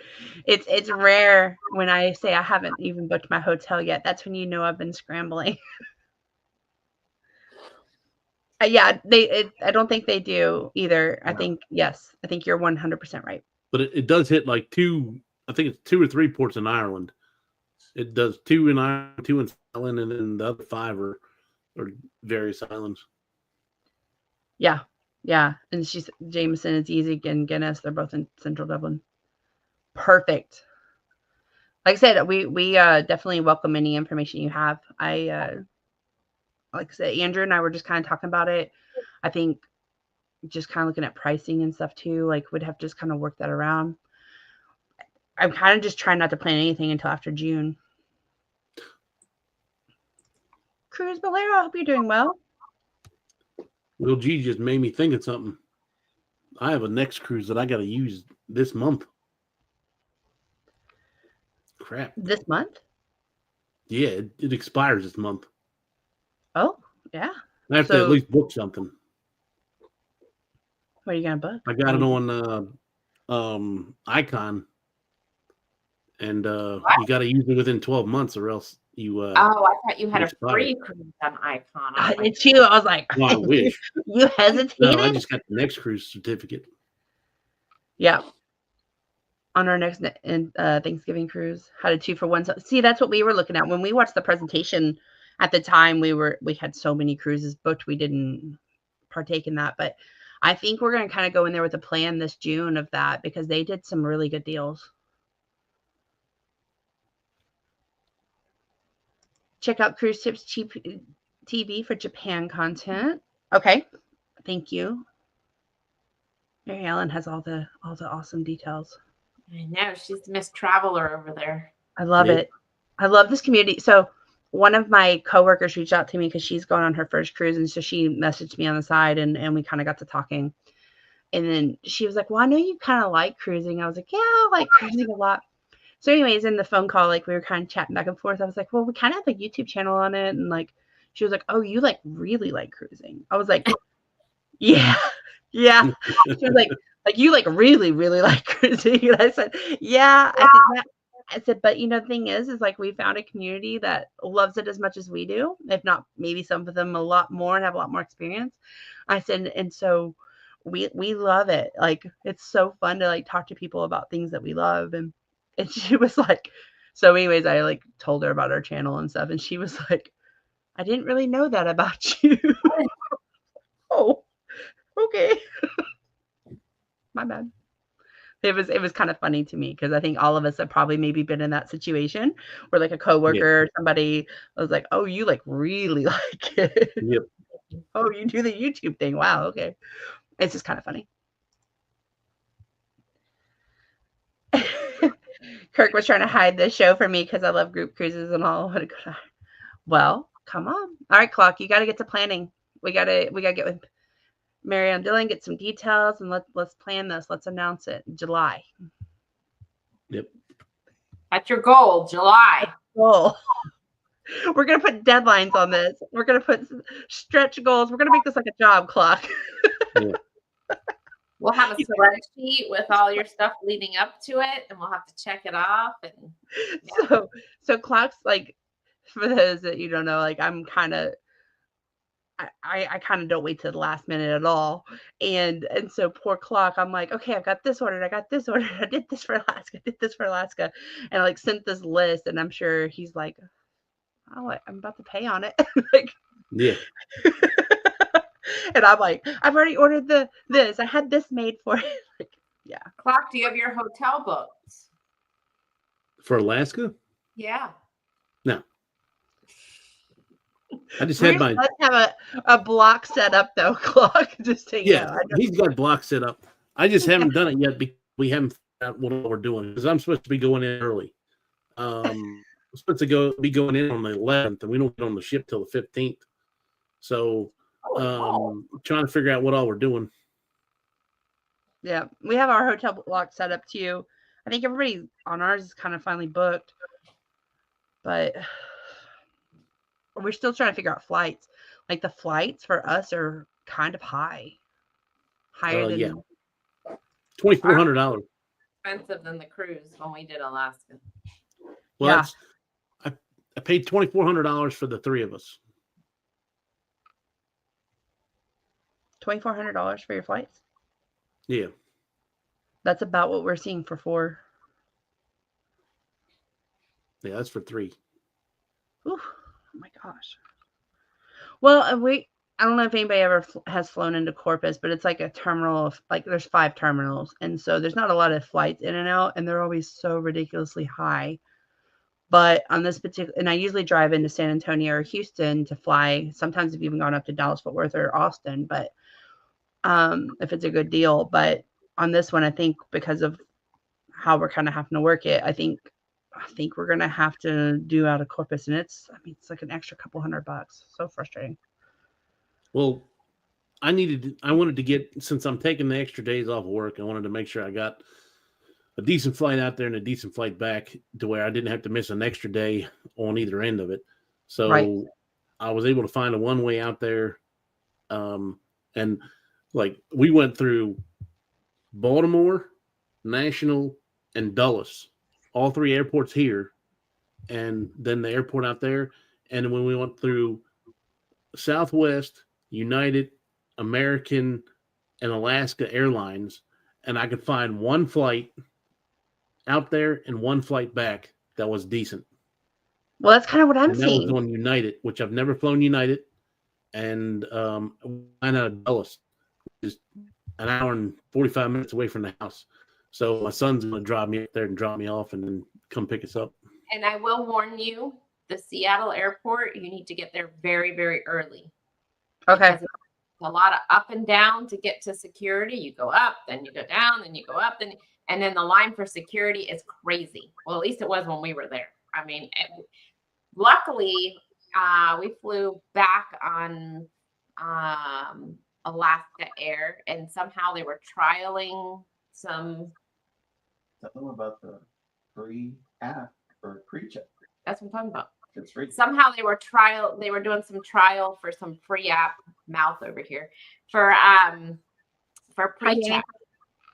It's rare when I say I haven't even booked my hotel yet. That's when you know I've been scrambling. Yeah, I don't think they do either. I think yes. I think you're 100% right. But it does hit like 2. I think it's 2 or 3 ports in Ireland. It does 2 in Ireland, 2 in Scotland, and then the other 5 are various islands. Yeah. And Jameson, it's easy, and Guinness. They're both in Central Dublin. Perfect. Like I said, we definitely welcome any information you have. Like I said, Andrew and I were just kind of talking about it. I think just kind of looking at pricing and stuff too, like would have just kind of worked that around. I'm kind of just trying not to plan anything until after June. Cruz Bolero, I hope you're doing well. Will G just made me think of something. I have a next cruise that I got to use this month. Crap. This month? Yeah, it expires this month. Oh, yeah. I have to at least book something. What are you going to book? I got it on Icon. And you got to use it within 12 months or else you... I thought you had a free cruise on Icon. I did too. I was like, well, I wish. You hesitated? No, I just got the next cruise certificate. Yeah. On our next Thanksgiving cruise, had a 2-for-1. See, that's what we were looking at when we watched the presentation. At the time, we had so many cruises booked, we didn't partake in that. But I think we're going to kind of go in there with a plan this June of that because they did some really good deals. Check out Cruise Tips TV for Japan content. Okay, thank you. Mary Ellen has all the awesome details. I know, she's Miss Traveler over there. I love it. I love this community. So one of my coworkers reached out to me because she's going on her first cruise, and so she messaged me on the side, and we kind of got to talking. And then she was like, "Well, I know you kind of like cruising." I was like, "Yeah, I like cruising a lot." So anyways, in the phone call, like we were kind of chatting back and forth. I was like, "Well, we kind of have a YouTube channel on it." And like, she was like, "Oh, you like really like cruising?" I was like, "Yeah." She was like you like really, really like cruising. And I said, "Yeah." I said, but the thing is like we found a community that loves it as much as we do, if not maybe some of them a lot more and have a lot more experience. I said, and so we love it. Like it's so fun to like talk to people about things that we love. And she was like, so anyways, I like told her about our channel and stuff, and she was like, I didn't really know that about you. Oh, okay. My bad. It was kind of funny to me because I think all of us have probably maybe been in that situation where like a coworker or somebody was like, "Oh, you like really like it." Yep. Oh, you do the YouTube thing. Wow. Okay. It's just kind of funny. Kirk was trying to hide this show from me because I love group cruises and all. Well, come on. All right, Clock, you got to get to planning. We gotta get with Mary and Dylan, get some details, and let's plan this. Let's announce it in July. Yep. That's your goal, July. Goal. We're gonna put deadlines on this. We're gonna put stretch goals. We're gonna make this like a job clock. Yeah. We'll have a spreadsheet with all your stuff leading up to it, and we'll have to check it off. And yeah. So clocks, like, for those that you don't know, like, I'm kind of, I kind of don't wait till the last minute at all. And so poor clock, I'm like, okay, I've got this ordered. I got this ordered. I did this for Alaska. And I like sent this list, and I'm sure he's like, oh, I'm about to pay on it. Like, Yeah. And I'm like, I've already ordered this. I had this made for it. Like, yeah. Clock, do you have your hotel booked? For Alaska? Yeah. No. I just had my. Let's have a block set up though, clock. Just to, Yeah, he's got blocks set up. I just haven't done it yet because we haven't figured out what we're doing. Because I'm supposed to be going in early. I'm supposed to be going in on the 11th, and we don't get on the ship till the 15th. So, trying to figure out what all we're doing. Yeah, we have our hotel block set up too. I think everybody on ours is kind of finally booked, but we're still trying to figure out flights. Like the flights for us are kind of higher than $2,400. Expensive than the cruise when we did Alaska. Well, yeah. I paid $2,400 for the three of us. $2,400 for your flights? Yeah. That's about what we're seeing for 4. Yeah, that's for 3. Ooh, oh my gosh. Well, I don't know if anybody ever has flown into Corpus, but it's like a terminal of, like, there's 5 terminals. And so there's not a lot of flights in and out, and they're always so ridiculously high. But on this particular, and I usually drive into San Antonio or Houston to fly. Sometimes I've even gone up to Dallas, Fort Worth, or Austin, but if it's a good deal. But on this one, I think because of how we're kind of having to work it, I think we're going to have to do out of Corpus. And it's like an extra couple $100. So frustrating. Well, I wanted to get, since I'm taking the extra days off work, I wanted to make sure I got a decent flight out there and a decent flight back to where I didn't have to miss an extra day on either end of it. So right. I was able to find a one-way out there. And like we went through Baltimore, National, and Dulles, all 3 airports here, and then the airport out there. And when we went through Southwest, United, American, and Alaska Airlines, and I could find one flight out there and one flight back that was decent. Well, that's kind of what I'm seeing. That was on United, which I've never flown United, and I know Dulles is an hour and 45 minutes away from the house. So my son's going to drive me up there and drop me off and then come pick us up. And I will warn you, the Seattle airport, you need to get there very, very early. Okay. Because a lot of up and down to get to security. You go up, then you go down, then you go up, and then the line for security is crazy. Well, at least it was when we were there. I mean, luckily, we flew back on Alaska Air, and somehow they were trialing something about the free app or pre-check. That's what I'm talking about. It's free. Somehow they were doing some trial for some free app, mouth over here, for pre-check.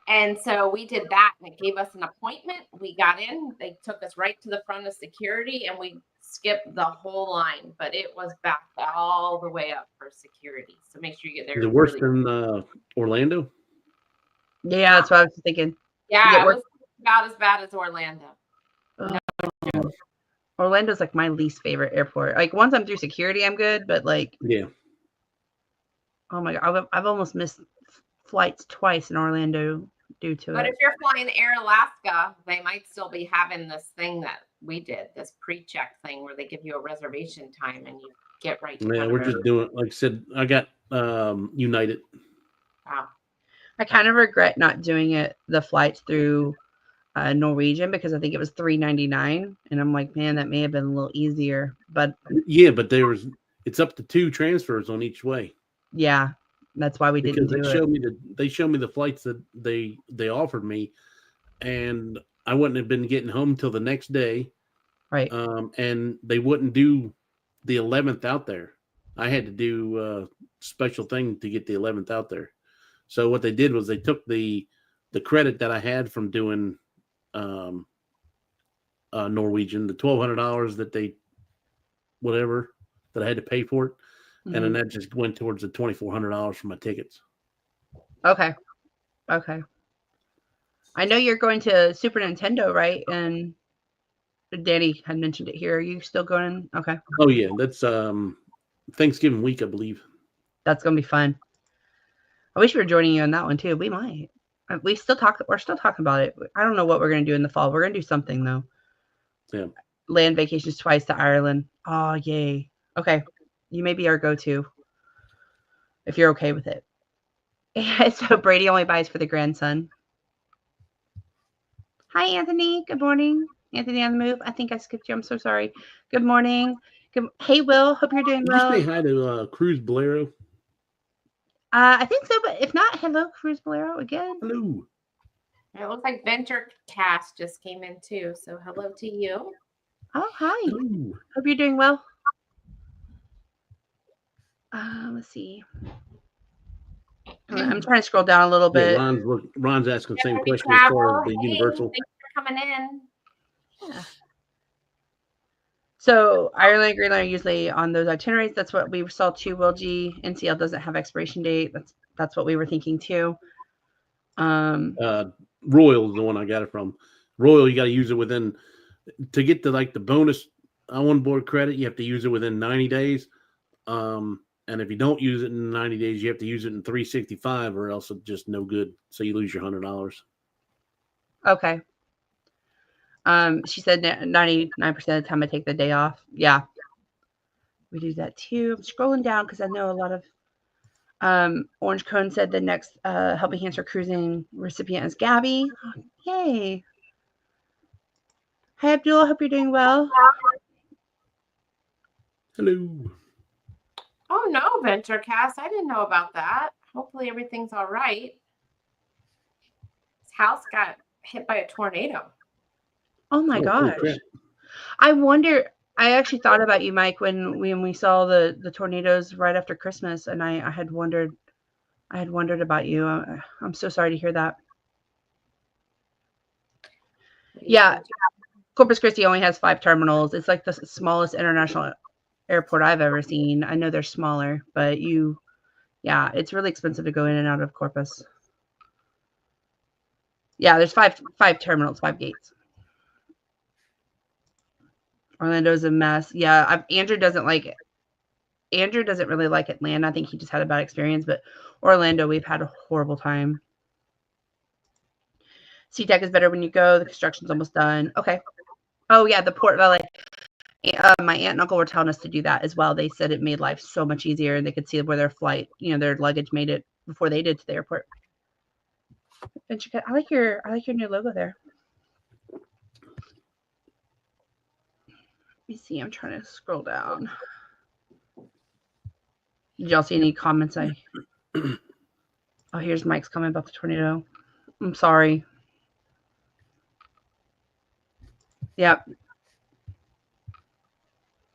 And so we did that, and it gave us an appointment. We got in, they took us right to the front of security, and we skipped the whole line, but it was backed all the way up for security. So make sure you get there. Is it worse than Orlando? Yeah, that's what I was thinking. Yeah, it was about as bad as Orlando. Oh. No. Orlando's like my least favorite airport. Like once I'm through security, I'm good, but like, yeah. Oh my God, I've almost missed flights twice in Orlando due to it. But if you're flying Air Alaska, they might still be having this thing that we did, this pre-check thing where they give you a reservation time and you get right to Yeah, we're just doing, like I said, I got United. Wow. I kind of regret not doing the flights through Norwegian, because I think it was $3.99, and I'm like, man, that may have been a little easier. But yeah, but it's up to 2 transfers on each way. Yeah, that's why we didn't because do they showed me the flights that they offered me, and I wouldn't have been getting home till the next day. Right. And they wouldn't do the 11th out there. I had to do a special thing to get the 11th out there. So what they did was they took the credit that I had from doing Norwegian, the $1,200 that I had to pay for it, and then that just went towards the $2,400 for my tickets. Okay. I know you're going to Super Nintendo, right? And Danny had mentioned it here. Are you still going? Okay. Oh yeah, that's Thanksgiving week, I believe. That's gonna be fun. I wish we were joining you on that one too. We might. We're still talking about it. I don't know what we're gonna do in the fall. We're gonna do something though. Yeah. Land vacations twice to Ireland. Oh yay. Okay. You may be our go-to if you're okay with it. So Brady only buys for the grandson. Hi Anthony. Good morning. Anthony on the move. I think I skipped you. I'm so sorry. Good morning. Hey Will. Hope you're doing well. Did you say hi to Cruz Bolero? I think so, but if not, hello, Cruz Bolero again. Hello. It looks like Venture Cast just came in too. So hello to you. Oh, hi. Hello. Hope you're doing well. Let's see. I'm trying to scroll down a little bit. Yeah, Ron's asking the same question as far as the Universal. Thanks for coming in. Yeah. So Ireland and Greenland are usually on those itineraries. That's what we saw too, Will G. NCL doesn't have expiration date. That's what we were thinking too. Royal is the one I got it from. Royal, you got to use it within, to get the bonus on-board credit, you have to use it within 90 days. And if you don't use it in 90 days, you have to use it in 365 or else it's just no good. So you lose your $100. Okay. She said 99% of the time I take the day off. Yeah. We do that too. I'm scrolling down because I know a lot of Orange Cone said the next Helping Hands for Cruising recipient is Gabby. Oh, yay. Hi Abdul, hope you're doing well. Hello. Oh no, VentureCast. I didn't know about that. Hopefully everything's all right. His house got hit by a tornado. Oh my gosh. I wonder, I actually thought about you, Mike, when we saw the tornadoes right after Christmas, and I had wondered about you. I'm so sorry to hear that. Yeah. Corpus Christi only has 5 terminals. It's like the smallest international airport I've ever seen. I know they're smaller, but it's really expensive to go in and out of Corpus. Yeah, there's 5 terminals, 5 gates. Orlando's a mess. Yeah, Andrew doesn't like it. Andrew doesn't really like Atlanta. I think he just had a bad experience, but Orlando, we've had a horrible time. SeaTac is better when you go. The construction's almost done. Okay. Oh, yeah, the Port Valet. My aunt and uncle were telling us to do that as well. They said it made life so much easier, and they could see where their flight, their luggage made it before they did to the airport. I like your new logo there. Let me see. I'm trying to scroll down. Did y'all see any comments? Oh, here's Mike's comment about the tornado. I'm sorry. Yep.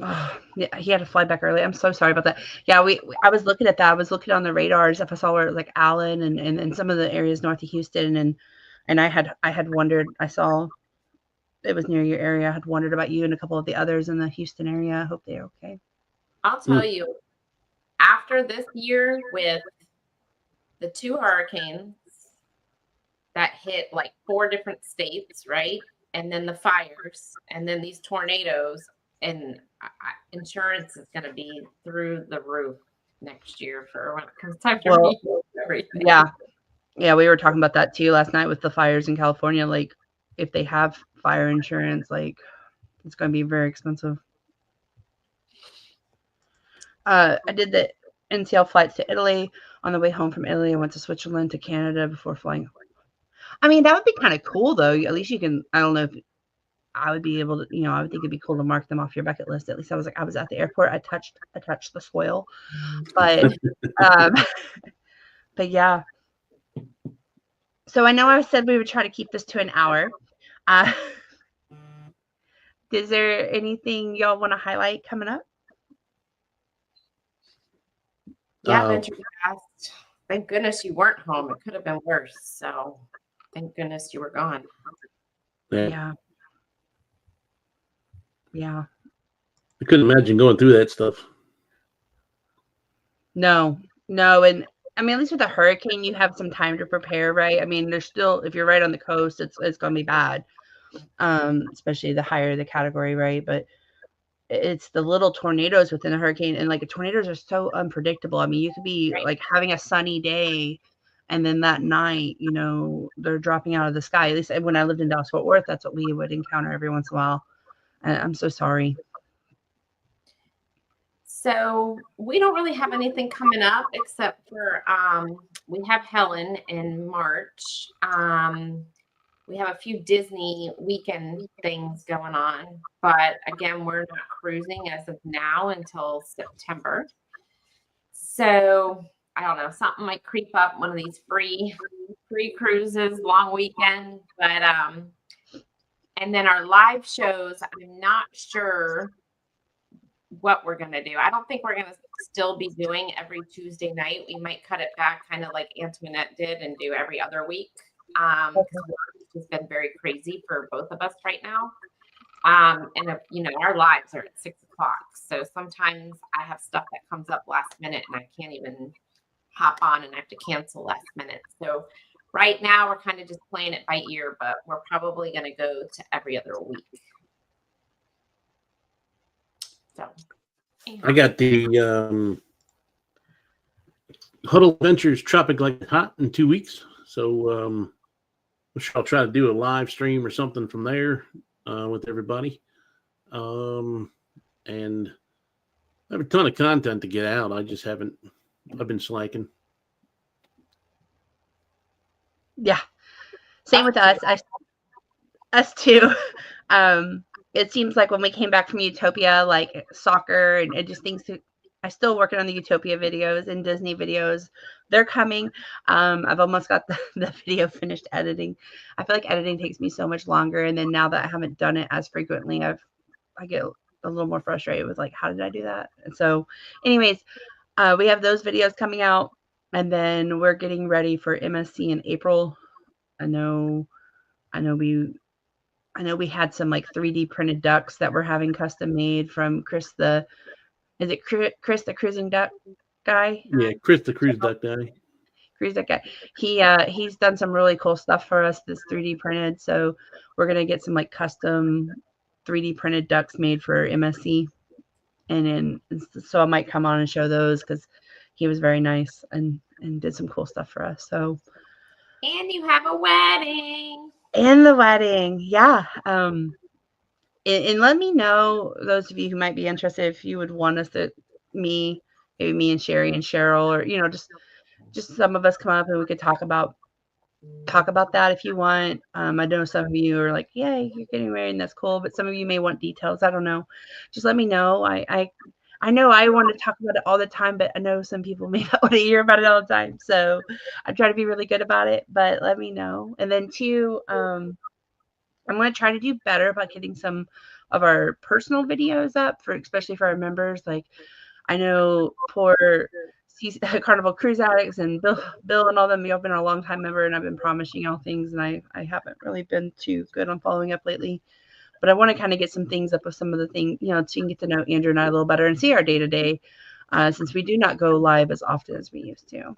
Oh, yeah, he had to fly back early. I'm so sorry about that. Yeah, I was looking at that. I was looking on the radars if I saw where it was like Allen and some of the areas north of Houston, and I had wondered. I saw it was near your area. I had wondered about you and a couple of the others in the Houston area. I hope they're okay. I'll tell you, after this year with the 2 hurricanes that hit like 4 different states, right? And then the fires, and then these tornadoes, and insurance is going to be through the roof next year for when it comes time to rebuild everything. Yeah, we were talking about that too last night with the fires in California. Like, if they have fire insurance, like, it's going to be very expensive. I did the NCL flights to Italy. On the way home from Italy, I went to Switzerland to Canada before flying. I mean, that would be kind of cool, though. At least you can, I don't know if, I would be able to, you know, I would think it'd be cool to mark them off your bucket list. At least I was like, I was at the airport. I touched the soil, but, but yeah. So I know I said we would try to keep this to an hour. Is there anything y'all want to highlight coming up? Yeah, Venture Fast. Thank goodness you weren't home. It could have been worse. So thank goodness you were gone. Yeah. Yeah. I couldn't imagine going through that stuff. No. And I mean, at least with a hurricane, you have some time to prepare, right? I mean, there's still, if you're right on the coast, it's going to be bad, especially the higher the category, right? But it's the little tornadoes within a hurricane, and like tornadoes are so unpredictable. I mean, you could be like having a sunny day, and then that night, you know, they're dropping out of the sky. At least when I lived in Dallas Fort Worth, that's what we would encounter every once in a while. And I'm so sorry. So we don't really have anything coming up except for we have Helen in March. We have a few Disney weekend things going on, but again, we're not cruising as of now until September. So I don't know, something might creep up, one of these free cruises, long weekend. But and then our live shows, I'm not sure what we're going to do. I don't think we're going to still be doing every Tuesday night. We might cut it back kind of like Antoinette did and do every other week. It's just been very crazy for both of us right now. And you know, our lives are at 6 o'clock. So sometimes I have stuff that comes up last minute and I can't even hop on and I have to cancel last minute. So right now we're kind of just playing it by ear, but we're probably going to go to every other week. So I got the Huddle Adventures Tropic Like Hot in 2 weeks. So I'll try to do a live stream or something from there with everybody. And I have a ton of content to get out. I've been slacking. Yeah. Same with us. Us too. It seems like when we came back from Utopia, like soccer and just things I'm still working on the Utopia videos and Disney videos. They're coming. I've almost got the video finished editing. I feel like editing takes me so much longer. And then now that I haven't done it as frequently, I get a little more frustrated with like, how did I do that? And so anyways, we have those videos coming out, and then we're getting ready for MSC in April. I know we had some like 3D printed ducks that we're having custom made from Chris the cruising duck guy? Yeah, Chris the cruise duck guy. Cruise duck guy. He's done some really cool stuff for us that's 3D printed. So we're gonna get some like custom 3D printed ducks made for MSC, and so I might come on and show those because he was very nice and did some cool stuff for us. So. And you have a wedding. And the wedding, yeah. And let me know, those of you who might be interested, if you would want us to, maybe me and Sherry and Cheryl, or you know, just some of us come up and we could talk about that if you want. I know some of you are like, yeah, you're getting married and that's cool, but some of you may want details. I don't know. Just let me know. I know I want to talk about it all the time, but I know some people may not want to hear about it all the time. So I try to be really good about it, but let me know. And then two, I'm going to try to do better about getting some of our personal videos up especially for our members. Like I know poor Carnival Cruise Addicts and Bill and all them, y'all been a long time member, and I've been promising y'all things, and I haven't really been too good on following up lately. But I want to kind of get some things up with some of the things, you know, so you can get to know Andrew and I a little better and see our day-to-day, since we do not go live as often as we used to.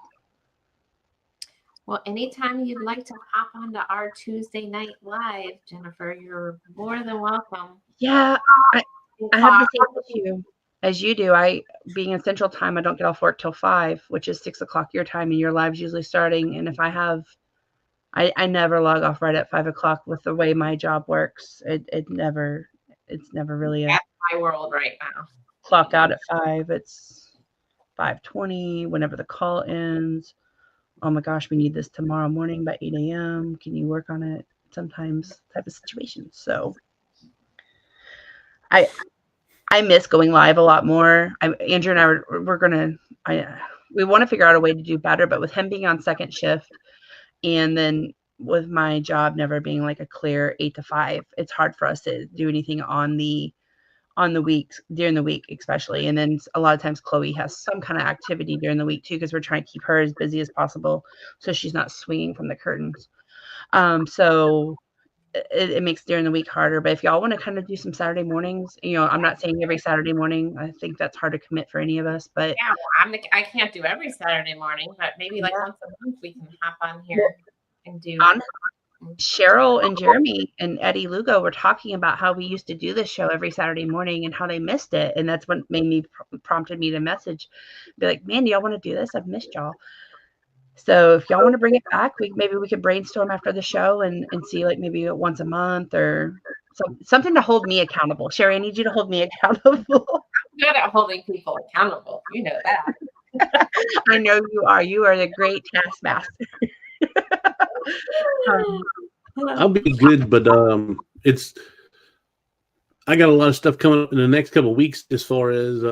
Well, anytime you'd like to hop onto our Tuesday night live, Jennifer, you're more than welcome. Yeah, I have the same issue as you do. Being in Central Time, I don't get off work till 5, which is 6 o'clock your time, and your live's usually starting. And if I have, I never log off right at 5 o'clock with the way my job works. It's never really That's my world right now. Clock out at 5. It's 5:20 whenever the call ends. Oh my gosh, we need this tomorrow morning by 8 a.m. Can you work on it? Sometimes type of situation. So I miss going live a lot more. Andrew and we want to figure out a way to do better, but with him being on second shift and then with my job never being like a clear 8 to 5, it's hard for us to do anything on the weeks during the week, especially. And then a lot of times Chloe has some kind of activity during the week too, because we're trying to keep her as busy as possible so she's not swinging from the curtains. So it makes during the week harder. But if y'all want to kind of do some Saturday mornings, I'm not saying every Saturday morning. I think that's hard to commit for any of us. But yeah, well, I can't do every Saturday morning, but maybe like once a month we can hop on here and do. Cheryl and Jeremy and Eddie Lugo were talking about how we used to do this show every Saturday morning and how they missed it, and that's what prompted me to message, be like, man, do y'all want to do this? I've missed y'all. So if y'all want to bring it back, maybe we could brainstorm after the show and see like maybe once a month or something to hold me accountable. Sherry, I need you to hold me accountable. I'm good at holding people accountable. You know that. I know you are. You are the great taskmaster. I'll be good, but I got a lot of stuff coming up in the next couple of weeks as far as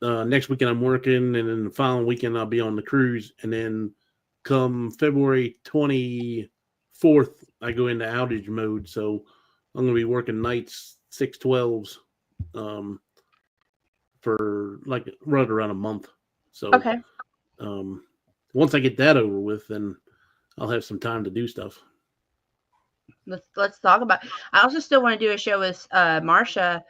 next weekend I'm working, and then the following weekend I'll be on the cruise, and then come February 24th I go into outage mode, so I'm going to be working nights 6/12s for like right around a month. So okay. Once I get that over with, then I'll have some time to do stuff. Let's talk about. I also still want to do a show with Marsha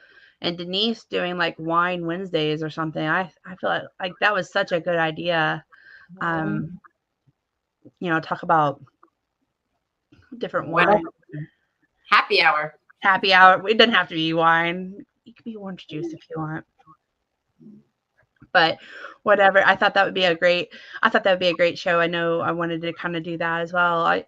and Denise doing like Wine Wednesdays or something. I feel like that was such a good idea. Talk about different wine. Happy hour. Happy hour. It doesn't have to be wine. It could be orange juice if you want. But whatever. I thought that would be a great show. I know I wanted to kind of do that as well. I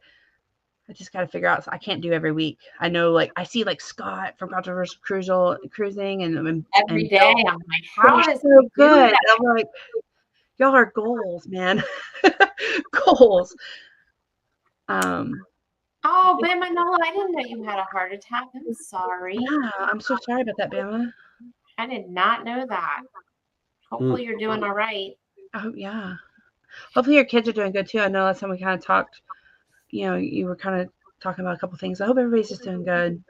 just got to figure out. So I can't do every week. I know, like I see, like Scott from Controversial Cruising, and every day. I'm like, how is so good? And I'm like, y'all are goals, man. Goals. Oh, Bama, no, I didn't know you had a heart attack. I'm sorry. Yeah, I'm so sorry about that, Bama. I did not know that. Hopefully you're doing all right. Oh yeah. Hopefully your kids are doing good too. I know last time we kind of talked, you were kind of talking about a couple things. I hope everybody's just doing good.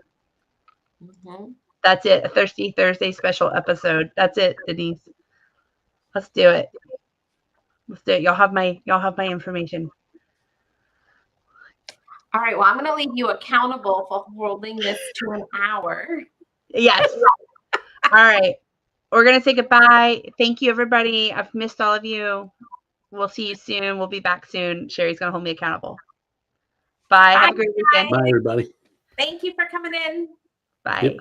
Mm-hmm. That's it. A Thirsty Thursday special episode. That's it, Denise. Let's do it. Y'all have my information. All right. Well, I'm going to leave you accountable for holding this to an hour. Yes. All right. We're going to say goodbye. Thank you, everybody. I've missed all of you. We'll see you soon. We'll be back soon. Sherry's going to hold me accountable. Bye. Have a great weekend. Bye, everybody. Thank you for coming in. Bye. Yep.